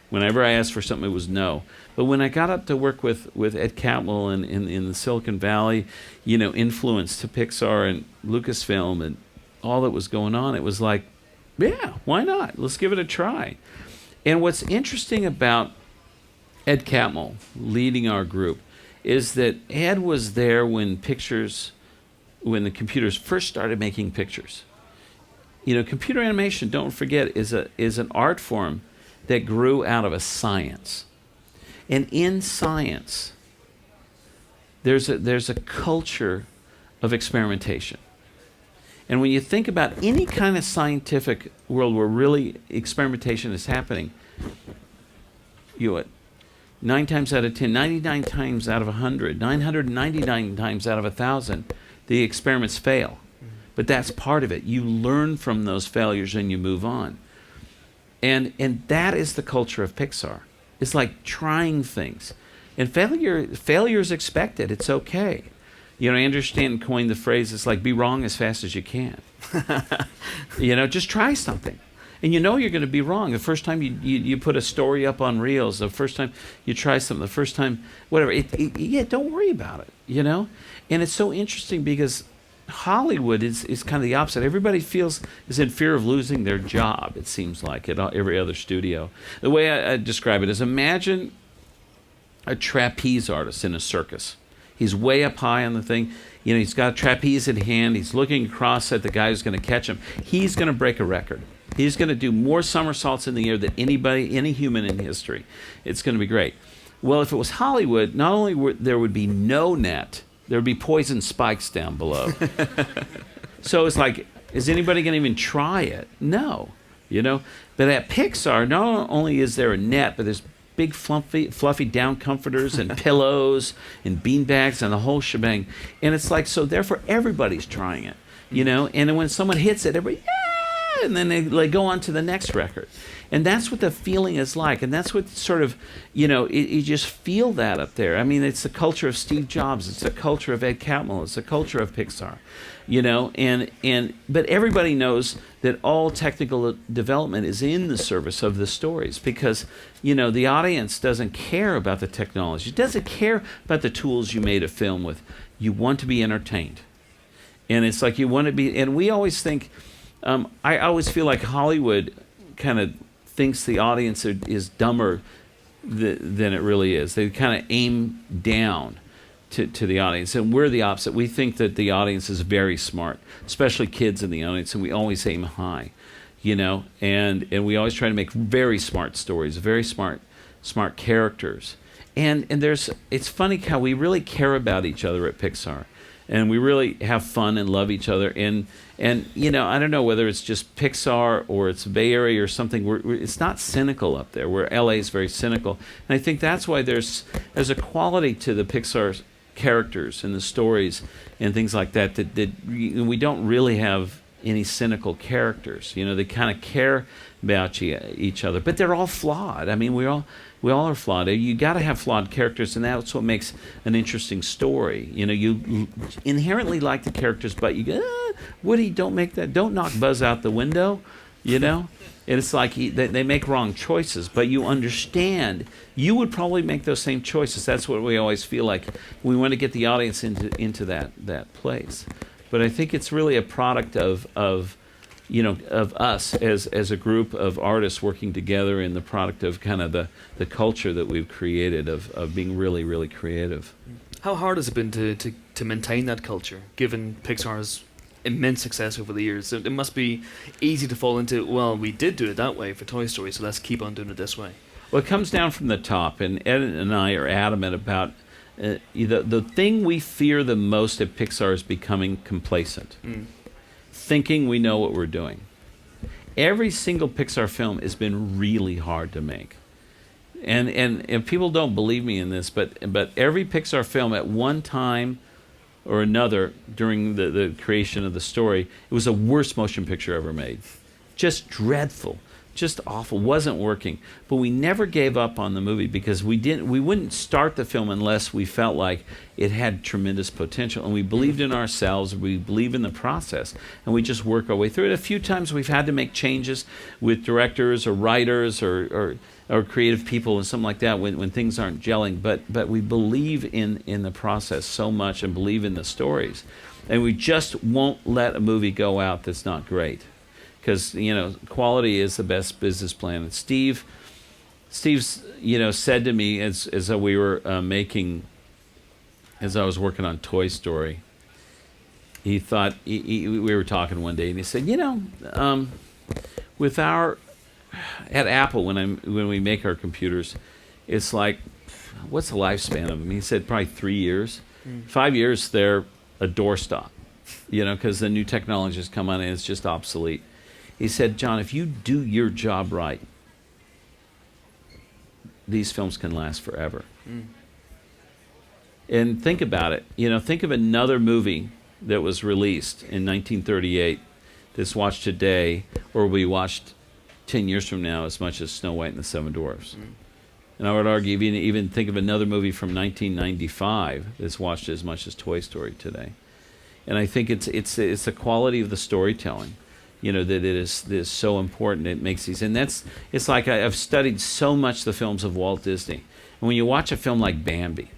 Whenever I asked for something, it was no. But when I got up to work with Ed Catmull in the Silicon Valley, influence to Pixar and Lucasfilm and all that was going on, it was like, yeah, why not? Let's give it a try. And what's interesting about Ed Catmull leading our group is that Ed was there when the computers first started making pictures. Computer animation, don't forget, is an art form that grew out of a science. And in science, there's a culture of experimentation. And when you think about any kind of scientific world where really experimentation is happening, 9 times out of 10, 99 times out of 100, 999 times out of 1,000, the experiments fail. But that's part of it. You learn from those failures and you move on. And that is the culture of Pixar. It's like trying things. And failure is expected. It's okay. Andrew Stanton coined the phrase, it's like, be wrong as fast as you can. Just try something. And you're going to be wrong. The first time you put a story up on Reels, the first time you try something, the first time, whatever, don't worry about it, And it's so interesting because Hollywood is kind of the opposite. Everybody is in fear of losing their job, it seems like, at every other studio. The way I describe it is, imagine a trapeze artist in a circus. He's way up high on the thing. He's got a trapeze in hand. He's looking across at the guy who's going to catch him. He's going to break a record. He's going to do more somersaults in the air than any human in history. It's going to be great. Well, if it was Hollywood, not only there would be no net, there would be poison spikes down below. So it's like, is anybody going to even try it? No. But at Pixar, not only is there a net, but there's big fluffy down comforters and pillows and beanbags and the whole shebang. And it's like, so therefore everybody's trying it, And then when someone hits it, everybody, yeah! And then they go on to the next record. And that's what the feeling is like. And that's what sort of, you just feel that up there. I mean, it's the culture of Steve Jobs. It's the culture of Ed Catmull. It's the culture of Pixar. But everybody knows that all technical development is in the service of the stories because, the audience doesn't care about the technology. It doesn't care about the tools you made a film with. You want to be entertained. And it's like you want to be, and we always think, I always feel like Hollywood kind of thinks the audience is dumber than it really is. They kind of aim down to the audience, and we're the opposite. We think that the audience is very smart, especially kids in the audience, and we always aim high, and we always try to make very smart stories, very smart characters, and it's funny how we really care about each other at Pixar, and we really have fun and love each other, and I don't know whether it's just Pixar or it's Bay Area or something. It's not cynical up there. Where LA is very cynical, and I think that's why there's a quality to the Pixar characters and the stories and things like that we don't really have any cynical characters. They kind of care about each other, but they're all flawed. I mean, we all are flawed. You got to have flawed characters, and that's what makes an interesting story. You inherently like the characters, but you go, Woody, don't knock Buzz out the window. And it's like they make wrong choices, but you understand you would probably make those same choices. That's what we always feel like. We want to get the audience into that place. But I think it's really a product of of us as a group of artists working together in the product of kind of the culture that we've created of being really, really creative. How hard has it been to maintain that culture, given Pixar's immense success over the years? It must be easy to fall into, well, we did do it that way for Toy Story, so let's keep on doing it this way. Well, it comes down from the top, and Ed and I are adamant about the thing we fear the most at Pixar is becoming complacent. Thinking we know what we're doing. Every single Pixar film has been really hard to make. And people don't believe me in this, but every Pixar film at one time or another during the creation of the story, it was the worst motion picture ever made. Just dreadful. Just awful, wasn't working. But we never gave up on the movie because we wouldn't start the film unless we felt like it had tremendous potential, and we believed in ourselves, we believed in the process, and we just work our way through it. A few times we've had to make changes with directors or writers or creative people and something like that when things aren't gelling, but we believe in the process so much and believe in the stories, and we just won't let a movie go out that's not great. Because quality is the best business plan. And Steve's said to me as we were as I was working on Toy Story, he thought we were talking one day, and he said, with at Apple when we make our computers, it's like, what's the lifespan of them? He said probably 3 years. 5 years they're a doorstop, because the new technologies come on and it's just obsolete. He said, John, if you do your job right, these films can last forever. And think about it. Think of another movie that was released in 1938 that's watched today or will be watched 10 years from now as much as Snow White and the Seven Dwarfs. And I would argue even think of another movie from 1995 that's watched as much as Toy Story today. And I think it's the quality of the storytelling. That it is so important. It makes these, and it's like I've studied so much the films of Walt Disney. And when you watch a film like Bambi,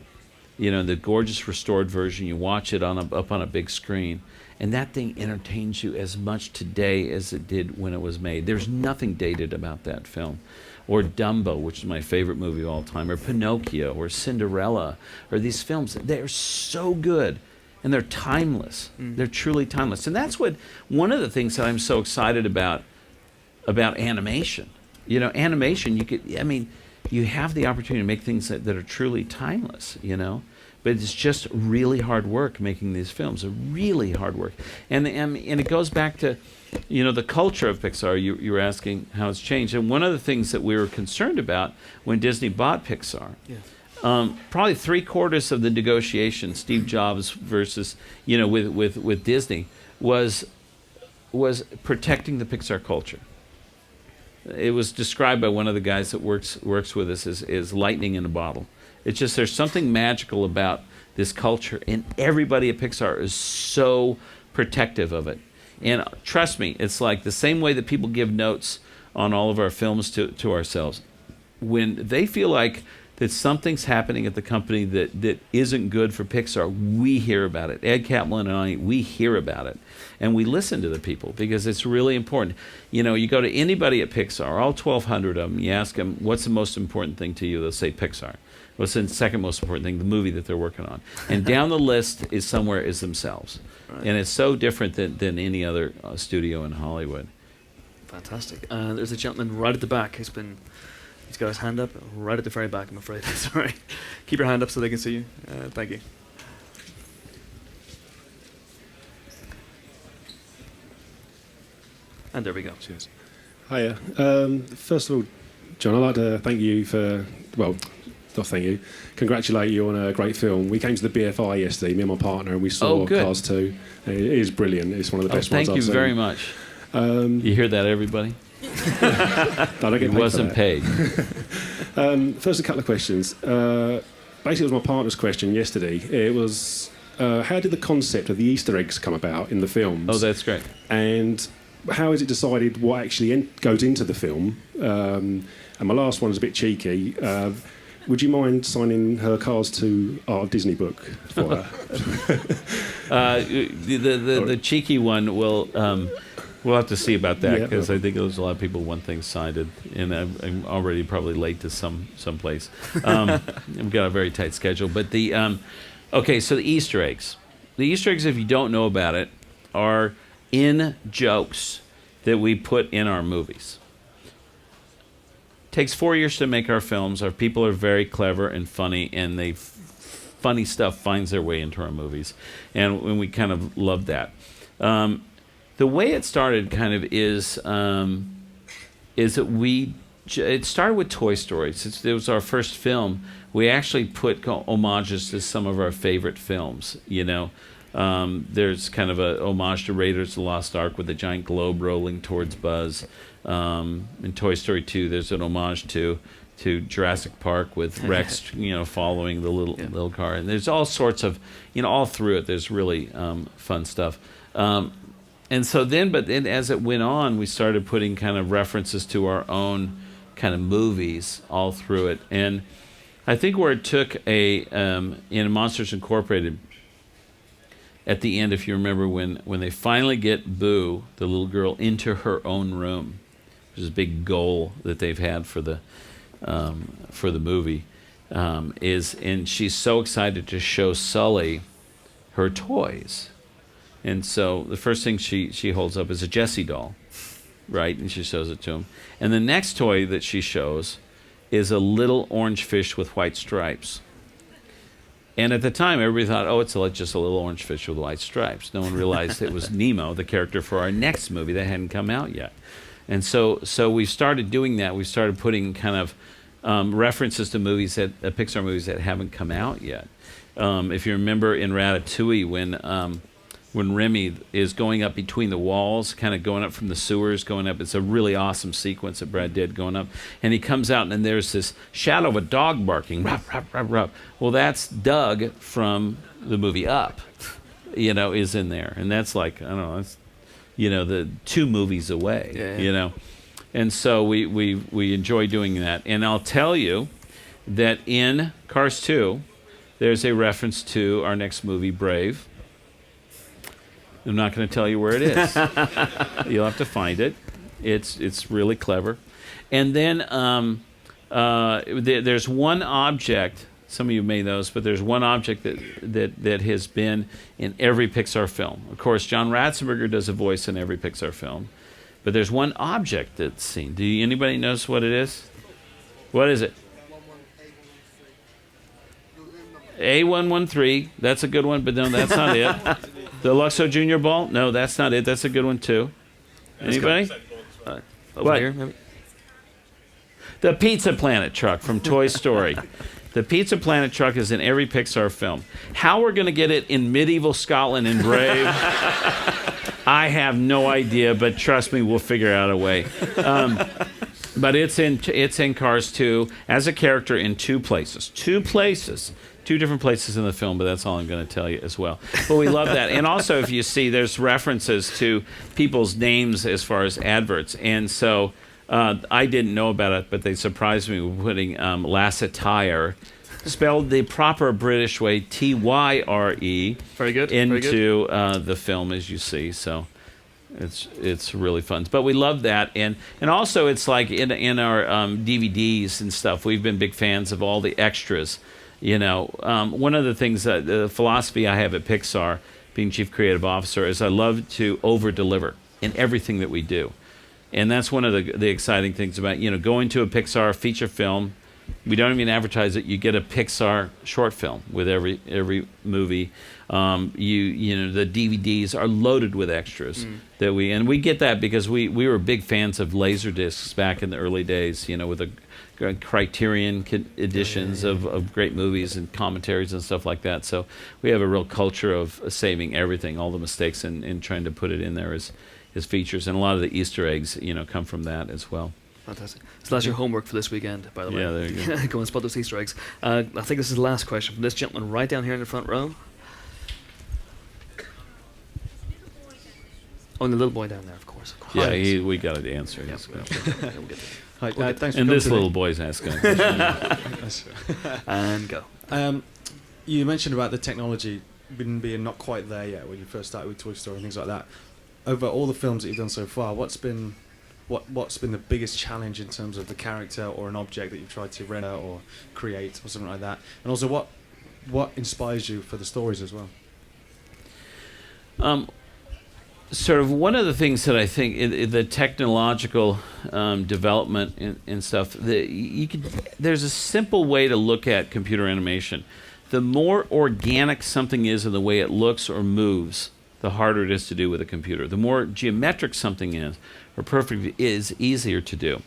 the gorgeous restored version, you watch it up on a big screen, and that thing entertains you as much today as it did when it was made. There's nothing dated about that film. Or Dumbo, which is my favorite movie of all time, or Pinocchio, or Cinderella, or these films. They're so good. And they're timeless. They're truly timeless. And that's one of the things that I'm so excited about animation. Animation, you have the opportunity to make things that are truly timeless, But it's just really hard work making these films, really hard work. And it goes back to, the culture of Pixar. You were asking how it's changed. And one of the things that we were concerned about when Disney bought Pixar, probably 3/4 of the negotiation, Steve Jobs versus with Disney, was protecting the Pixar culture. It was described by one of the guys that works with us as lightning in a bottle. It's just there's something magical about this culture, and everybody at Pixar is so protective of it. And trust me, it's like the same way that people give notes on all of our films to ourselves. When they feel like that something's happening at the company that isn't good for Pixar, we hear about it. Ed Kaplan and I, we hear about it. And we listen to the people because it's really important. You go to anybody at Pixar, all 1,200 of them, you ask them, what's the most important thing to you? They'll say Pixar. What's the second most important thing? The movie that they're working on. And down the list is somewhere is themselves. Right. And it's so different than any other studio in Hollywood. Fantastic. There's a gentleman right at the back He's got his hand up right at the very back, I'm afraid. Sorry. Keep your hand up so they can see you. Thank you. And there we go. Cheers. Hiya. First of all, John, I'd like to thank you not thank you, congratulate you on a great film. We came to the BFI yesterday, me and my partner, and we saw Cars 2. It is brilliant. It's one of the best ones I've seen. Thank you very much. You hear that, everybody? It wasn't paid. First, a couple of questions. Basically, it was my partner's question yesterday. It was, how did the concept of the Easter eggs come about in the films? Oh, that's great. And how is it decided what actually goes into the film? And my last one is a bit cheeky. Would you mind signing her Cars 2 Art Disney book for her? The cheeky one will... We'll have to see about that Yeah. because I think there's a lot of people want things signed, and I'm already probably late to someplace. I've got a very tight schedule. But okay, so the Easter eggs. The Easter eggs, if you don't know about it, are in jokes that we put in our movies. Takes 4 years to make our films. Our people are very clever and funny, and funny stuff finds their way into our movies, and we kind of love that. The way it started kind of is that it started with Toy Story. Since it was our first film, we actually put homages to some of our favorite films, you know. There's kind of a homage to Raiders of the Lost Ark with a giant globe rolling towards Buzz. In Toy Story 2, there's an homage to Jurassic Park with Rex, you know, following the little car. And there's all sorts of, you know, all through it, there's really fun stuff. And so then, but then as it went on, we started putting kind of references to our own kind of movies all through it. And I think where it took in Monsters Incorporated, at the end, if you remember, when they finally get Boo, the little girl, into her own room, which is a big goal that they've had for the movie, and she's so excited to show Sully her toys. And so the first thing she holds up is a Jessie doll, right? And she shows it to him. And the next toy that she shows is a little orange fish with white stripes. And at the time, everybody thought, oh, it's just a little orange fish with white stripes. No one realized it was Nemo, the character for our next movie that hadn't come out yet. And so we started doing that. We started putting kind of references to movies Pixar movies that haven't come out yet. If you remember in Ratatouille, when Remy is going up between the walls, kind of going up from the sewers, going up. It's a really awesome sequence that Brad did going up. And he comes out, and there's this shadow of a dog barking. Ruff, ruff, ruff, ruff. Well, that's Doug from the movie Up, you know, is in there. And that's like, I don't know, that's, you know, the 2 movies away, you know. And so we enjoy doing that. And I'll tell you that in Cars 2, there's a reference to our next movie, Brave. I'm not going to tell you where it is. You'll have to find it. It's really clever. And then there's one object. Some of you may know this, but there's one object that has been in every Pixar film. Of course, John Ratzenberger does a voice in every Pixar film, but there's one object that's seen. Anybody knows what it is? What is it? A113. That's a good one, but no, that's not it. The Luxo Junior Ball? No, that's not it. That's a good one, too. Anybody? Over here, maybe? The Pizza Planet truck from Toy Story. The Pizza Planet truck is in every Pixar film. How we're going to get it in medieval Scotland in Brave, I have no idea, but trust me, we'll figure out a way. But it's in Cars 2 as a character in 2 places. 2 different places in the film, but that's all I'm going to tell you as well. But we love that. And also, if you see, there's references to people's names as far as adverts. And so I didn't know about it, but they surprised me with putting Lasseter, spelled the proper British way, Tyre, very good, into the film, as you see. So it's really fun. But we love that. And also, it's like in our DVDs and stuff, we've been big fans of all the extras. You know, one of the things, the philosophy I have at Pixar, being chief creative officer, is I love to over-deliver in everything that we do. And that's one of the exciting things about, you know, going to a Pixar feature film. We don't even advertise it. You get a Pixar short film with every movie. You know, the DVDs are loaded with extras that we get that because we were big fans of Laserdiscs back in the early days, you know, with the Criterion editions of great movies and commentaries and stuff like that. So we have a real culture of saving everything, all the mistakes, and trying to put it in there as features. And a lot of the Easter eggs, you know, come from that as well. Fantastic. So that's your homework for this weekend, by the way. Yeah, there you go. Go and spot those Easter eggs. I think this is the last question from this gentleman right down here in the front row. Oh, and the little boy down there, of course. Yeah, we got to answer. Yeah, Yes. we'll get Hi, thanks for And coming this today. little boy's asking. and go. You mentioned about the technology being not quite there yet when you first started with Toy Story and things like that. over all the films that you've done so far, what's been the biggest challenge in terms of the character or an object that you've tried to render or create or something like that? And also, what inspires you for the stories as well? Sort of one of the things that I think the technological development and stuff, there's a simple way to look at computer animation. The more organic something is in the way it looks or moves, the harder it is to do with a computer. The more geometric something is, or perfect, is easier to do.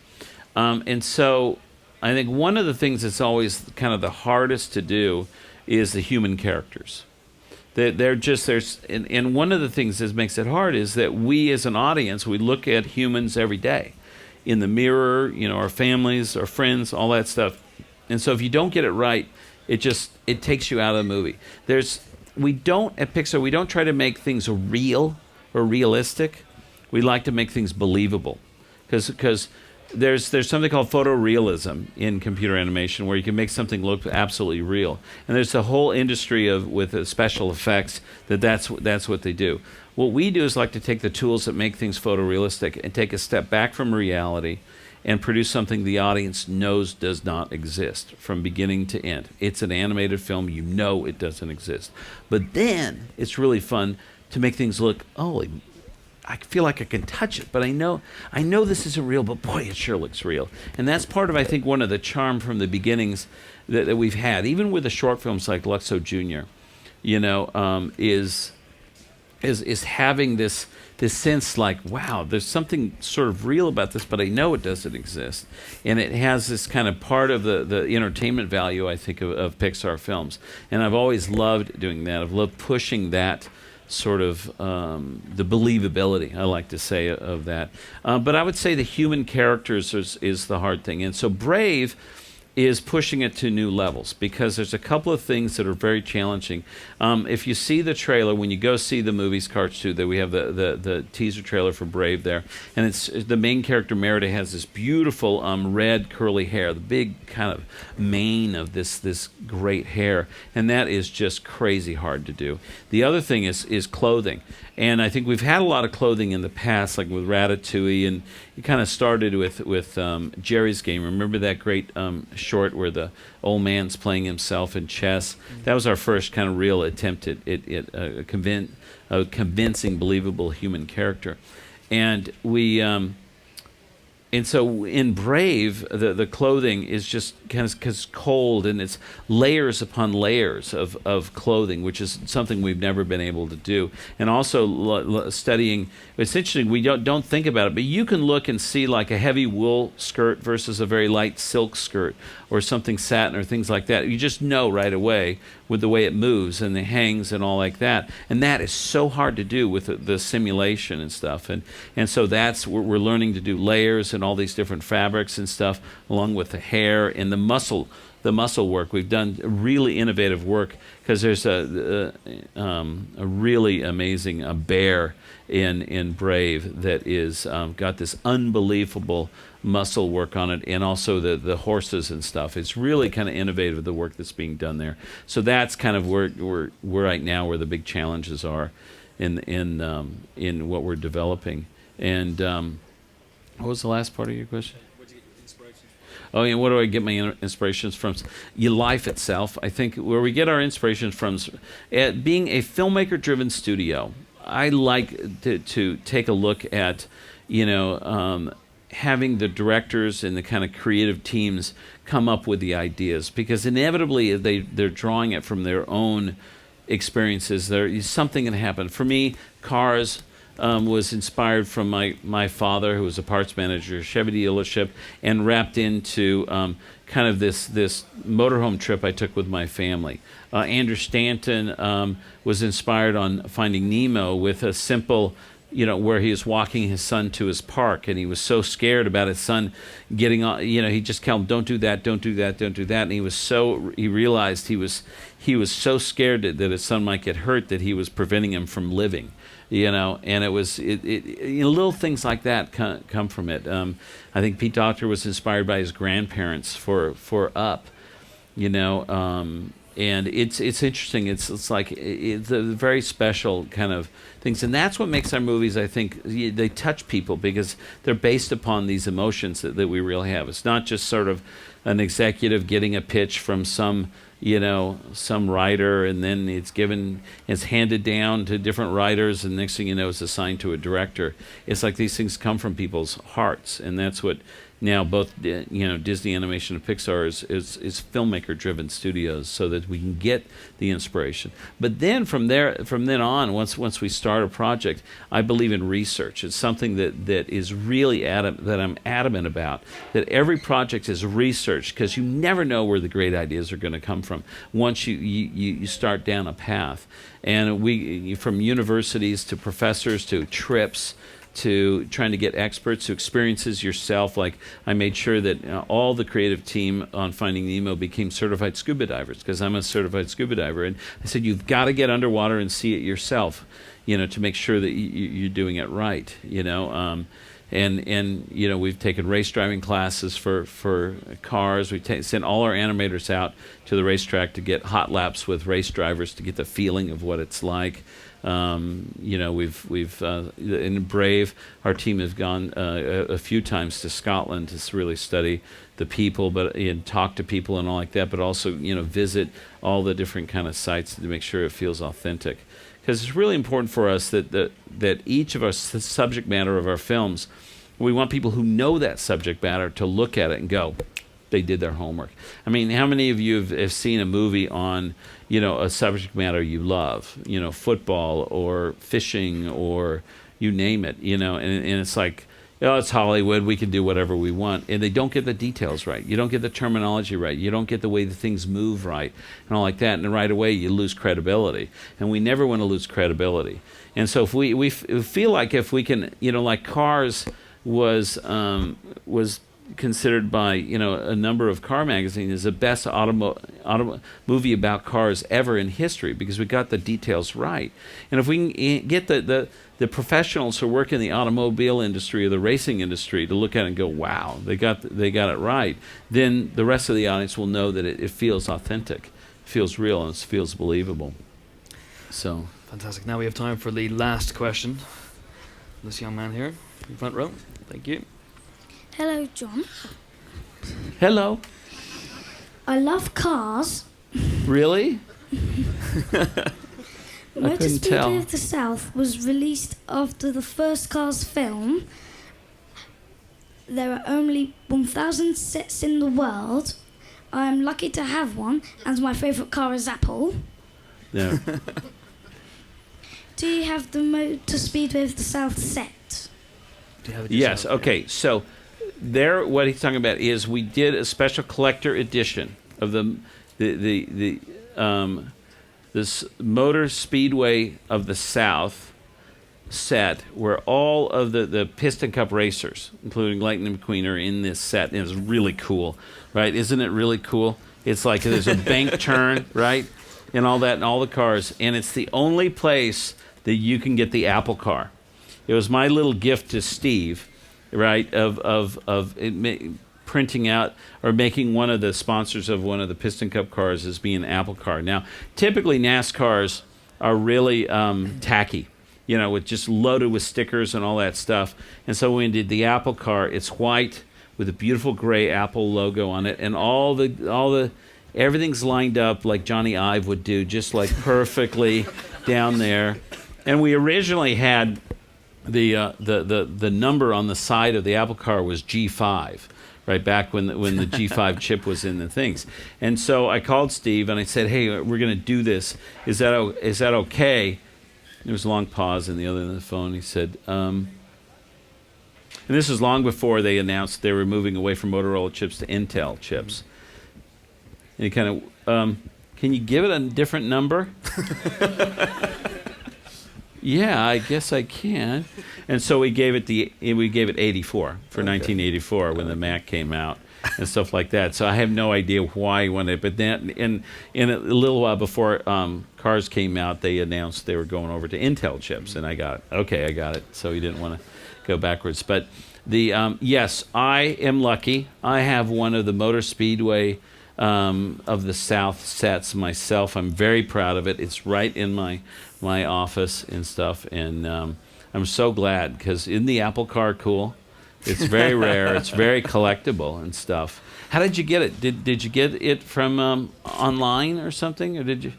And so I think one of the things that's always kind of the hardest to do is the human characters. They're just, and one of the things that makes it hard is that we as an audience, we look at humans every day in the mirror, you know, our families, our friends, all that stuff. And so if you don't get it right, it takes you out of the movie. At Pixar, we don't try to make things real or realistic. We like to make things believable, because there's something called photorealism in computer animation, where you can make something look absolutely real. And there's a whole industry with special effects that's what they do. What we do is like to take the tools that make things photorealistic and take a step back from reality and produce something the audience knows does not exist from beginning to end. It's an animated film, you know it doesn't exist. But then it's really fun to make things look, I feel like I can touch it, but I know this isn't real, but boy, it sure looks real. And that's part of, I think, one of the charm from the beginnings that we've had, even with the short films like Luxo Jr., you know, is having this sense like, wow, there's something sort of real about this, but I know it doesn't exist. And it has this kind of part of the entertainment value, I think, of Pixar films. And I've always loved doing that. I've loved pushing that sort of the believability, I like to say, of that. But I would say the human characters is the hard thing. And so Brave is pushing it to new levels, because there's a couple of things that are very challenging. If you see the trailer, when you go see the movies, Cars 2, that we have the teaser trailer for Brave there, and it's the main character, Merida, has this beautiful red curly hair, the big kind of mane of this great hair, and that is just crazy hard to do. The other thing is clothing. And I think we've had a lot of clothing in the past, like with Ratatouille, and it kind of started with Jerry's Game. Remember that great short where the old man's playing himself in chess? That was our first kind of real attempt at a convincing, believable human character. And and so in Brave, the clothing is just kind of cold, and it's layers upon layers of clothing, which is something we've never been able to do. And also studying, it's interesting, we don't think about it, but you can look and see like a heavy wool skirt versus a very light silk skirt, or something satin or things like that. You just know right away with the way it moves and the hangs and all like that. And that is so hard to do with the simulation and stuff. And so we're learning to do layers and all these different fabrics and stuff, along with the hair and the muscle work. We've done really innovative work, because there's a really amazing bear in Brave that is got this unbelievable muscle work on it, and also the horses and stuff. It's really kind of innovative, the work that's being done there. So that's kind of where we're right now, where the big challenges are in what we're developing. And what was the last part of your question? Oh, and what do I get my inspirations from? Life itself. I think where we get our inspirations from, being a filmmaker-driven studio, I like to take a look at, having the directors and the kind of creative teams come up with the ideas, because inevitably they're drawing it from their own experiences. There's something that happened. For me, Cars was inspired from my father, who was a parts manager at Chevy dealership, and wrapped into kind of this motorhome trip I took with my family. Andrew Stanton was inspired on Finding Nemo with a simple, where he was walking his son to his park, and he was so scared about his son getting on, he just told him, don't do that, don't do that, don't do that. And he realized he was so scared that his son might get hurt that he was preventing him from living. And it was little things like that come from it. I think Pete Docter was inspired by his grandparents for Up, And it's interesting. It's like it's a very special kind of things, and that's what makes our movies. I think they touch people because they're based upon these emotions that we really have. It's not just sort of an executive getting a pitch from some writer, and then it's handed down to different writers, and next thing you know, it's assigned to a director. It's like these things come from people's hearts, and that's what. Now, both Disney Animation and Pixar is filmmaker-driven studios, so that we can get the inspiration. But then from then on, once we start a project, I believe in research. It's something that is really that I'm adamant about. That every project is research, because you never know where the great ideas are going to come from once you start down a path. And we, from universities to professors to trips, to trying to get experts, to experiences yourself. Like I made sure that all the creative team on Finding Nemo became certified scuba divers, because I'm a certified scuba diver. And I said, you've got to get underwater and see it yourself, to make sure that you're doing it right, And we've taken race driving classes for cars. We sent all our animators out to the racetrack to get hot laps with race drivers to get the feeling of what it's like. We've in Brave, our team has gone a few times to Scotland to really study the people, and talk to people and all like that. But also, visit all the different kind of sites to make sure it feels authentic. Because it's really important for us that each of our subject matter of our films, we want people who know that subject matter to look at it and go, they did their homework. I mean, how many of you have seen a movie on, a subject matter you love, football or fishing or you name it, and it's like, it's Hollywood, we can do whatever we want. And they don't get the details right. You don't get the terminology right. You don't get the way the things move right and all like that. And right away, you lose credibility. And we never want to lose credibility. And so if we feel like if we can, like Cars was considered by a number of car magazines as the best movie about cars ever in history, because we got the details right. And if we can get the professionals who work in the automobile industry or the racing industry to look at it and go, wow, they got it right, then the rest of the audience will know that it feels authentic, it feels real, and it feels believable. So fantastic. Now we have time for the last question. This young man here in front row. Thank you. Hello, John. Hello. I love cars. Really? Motor Speedway of the South was released after the first Cars film. There are only 1,000 sets in the world. I am lucky to have one, and my favourite car is Apple. Yeah. Do you have the Motor Speedway of the South set? Do you have it yes. yourself? Okay. So there, what he's talking about is we did a special collector edition of this Motor Speedway of the South set, where all of the Piston Cup racers, including Lightning McQueen, are in this set. And it's really cool, right? Isn't it really cool? It's like there's a bank turn, right? And all that, and all the cars. And it's the only place that you can get the Apple car. It was my little gift to Steve, right, of printing out or making one of the sponsors of one of the Piston Cup cars as being an Apple car. Now, typically NASCARs are really tacky, with just loaded with stickers and all that stuff. And so when we did the Apple car, it's white with a beautiful gray Apple logo on it, and all the everything's lined up like Johnny Ive would do, just like perfectly down there. And we originally had the number on the side of the Apple car was G5, right back when the G5 chip was in the things. And so I called Steve and I said, hey, we're going to do this. Is that okay? There was a long pause, and the other end of the phone, he said, and this was long before they announced they were moving away from Motorola chips to Intel chips. And he kind of, can you give it a different number? Yeah, I guess I can. And so we gave it 84 for 1984 when the Mac came out and stuff like that. So I have no idea why he wanted it. But then in a little while before Cars came out, they announced they were going over to Intel chips, and I got it. So he didn't want to go backwards. But yes, I am lucky. I have one of the Motor Speedway of the South sets myself. I'm very proud of it. It's right in my office and stuff, and I'm so glad, because isn't the Apple car cool? It's very rare. It's very collectible and stuff. How did you get it? Did you get it from online or something, or did you?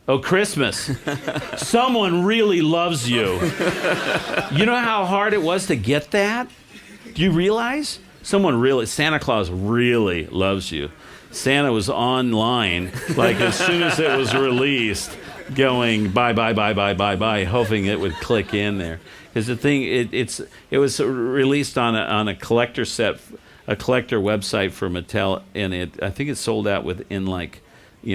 Oh, Christmas. Someone really loves you. You know how hard it was to get that? Do you realize? Santa Claus really loves you. Santa was online, like as soon as it was released, going bye, bye, bye, bye, bye, bye, hoping it would click in there. Because the thing, it was released on a collector set, a collector website for Mattel, and I think it sold out within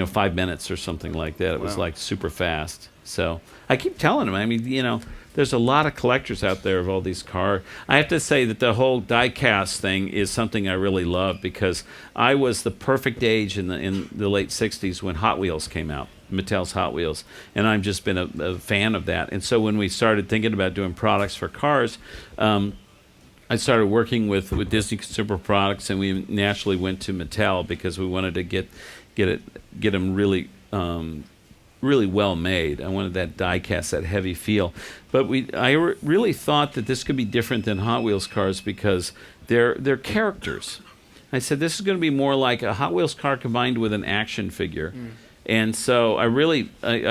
5 minutes or something like that. It was like super fast. So I keep telling them, I mean, there's a lot of collectors out there of all these cars. I have to say that the whole die-cast thing is something I really love, because I was the perfect age in the late 60s when Hot Wheels came out, Mattel's Hot Wheels, and I've just been a fan of that. And so when we started thinking about doing products for cars, I started working with Disney Consumer Products, and we naturally went to Mattel because we wanted to get them really really well made. I wanted that die cast, that heavy feel. But I really thought that this could be different than Hot Wheels cars, because they're characters. I said this is going to be more like a Hot Wheels car combined with an action figure. And so I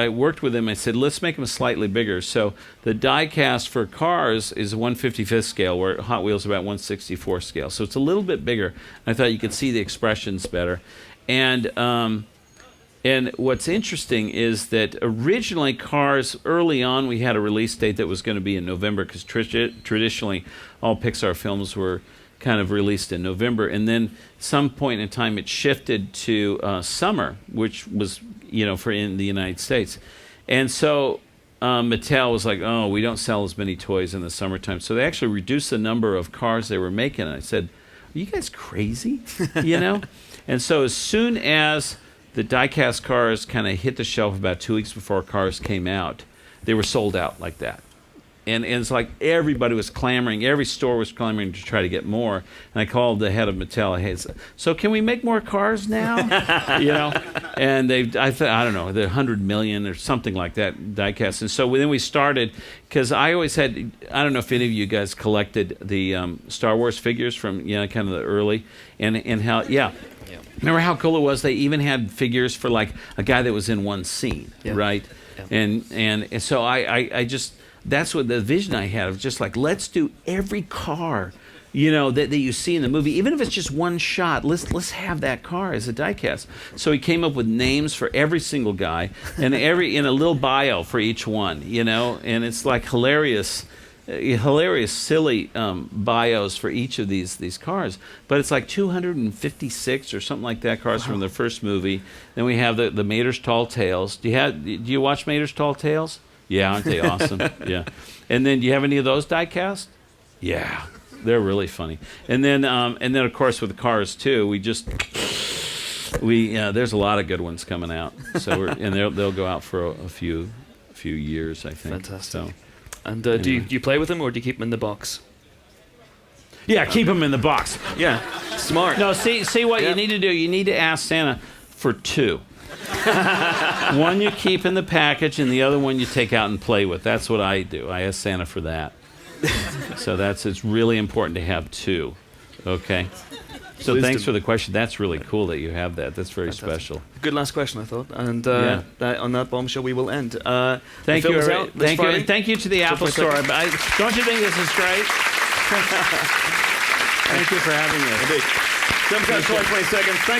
worked with him. I said, let's make them slightly bigger. So the die cast for cars is 1/55 scale, where Hot Wheels is about 1/64 scale. So it's a little bit bigger. I thought you could see the expressions better. And what's interesting is that originally cars, early on, we had a release date that was going to be in November, because traditionally all Pixar films were kind of released in November. And then some point in time it shifted to summer, which was, for in the United States. And so Mattel was like, oh, we don't sell as many toys in the summertime. So they actually reduced the number of cars they were making. And I said, are you guys crazy? And so as soon as the die-cast cars kind of hit the shelf about 2 weeks before cars came out, they were sold out like that. And it's like everybody was clamoring, every store was clamoring to try to get more. And I called the head of Mattel. Hey, so can we make more cars now? And I don't know, the 100 million or something like that die-cast. And so then we started, because I always had, I don't know if any of you guys collected the Star Wars figures from kind of the early, and how remember how cool it was? They even had figures for like a guy that was in one scene, right? Yeah. And so I just, that's what the vision I had of just like, let's do every car, that you see in the movie, even if it's just one shot. Let's have that car as a diecast. So he came up with names for every single guy, and in a little bio for each one, and it's like hilarious, silly bios for each of these cars. But it's like 256 or something like that cars from the first movie. Then we have the Mater's Tall Tales. Do you watch Mater's Tall Tales? Yeah, aren't they awesome? Yeah. And then do you have any of those die cast? Yeah, they're really funny. And then of course with the cars too, there's a lot of good ones coming out. So they'll go out for a few years, I think. Fantastic. So. And do you play with them, or do you keep them in the box? Yeah, keep them in the box. Yeah, smart. No, see what you need to do. You need to ask Santa for 2. One you keep in the package, and the other one you take out and play with. That's what I do. I ask Santa for that. So it's really important to have 2. Okay. So thanks for the question. That's really cool that you have that. That's very special. Good last question, I thought. And on that bombshell, we will end. Thank you. Thank you to the Apple Store. Don't you think this is great? Thank you for having us. Jump cut, 20 seconds. Thank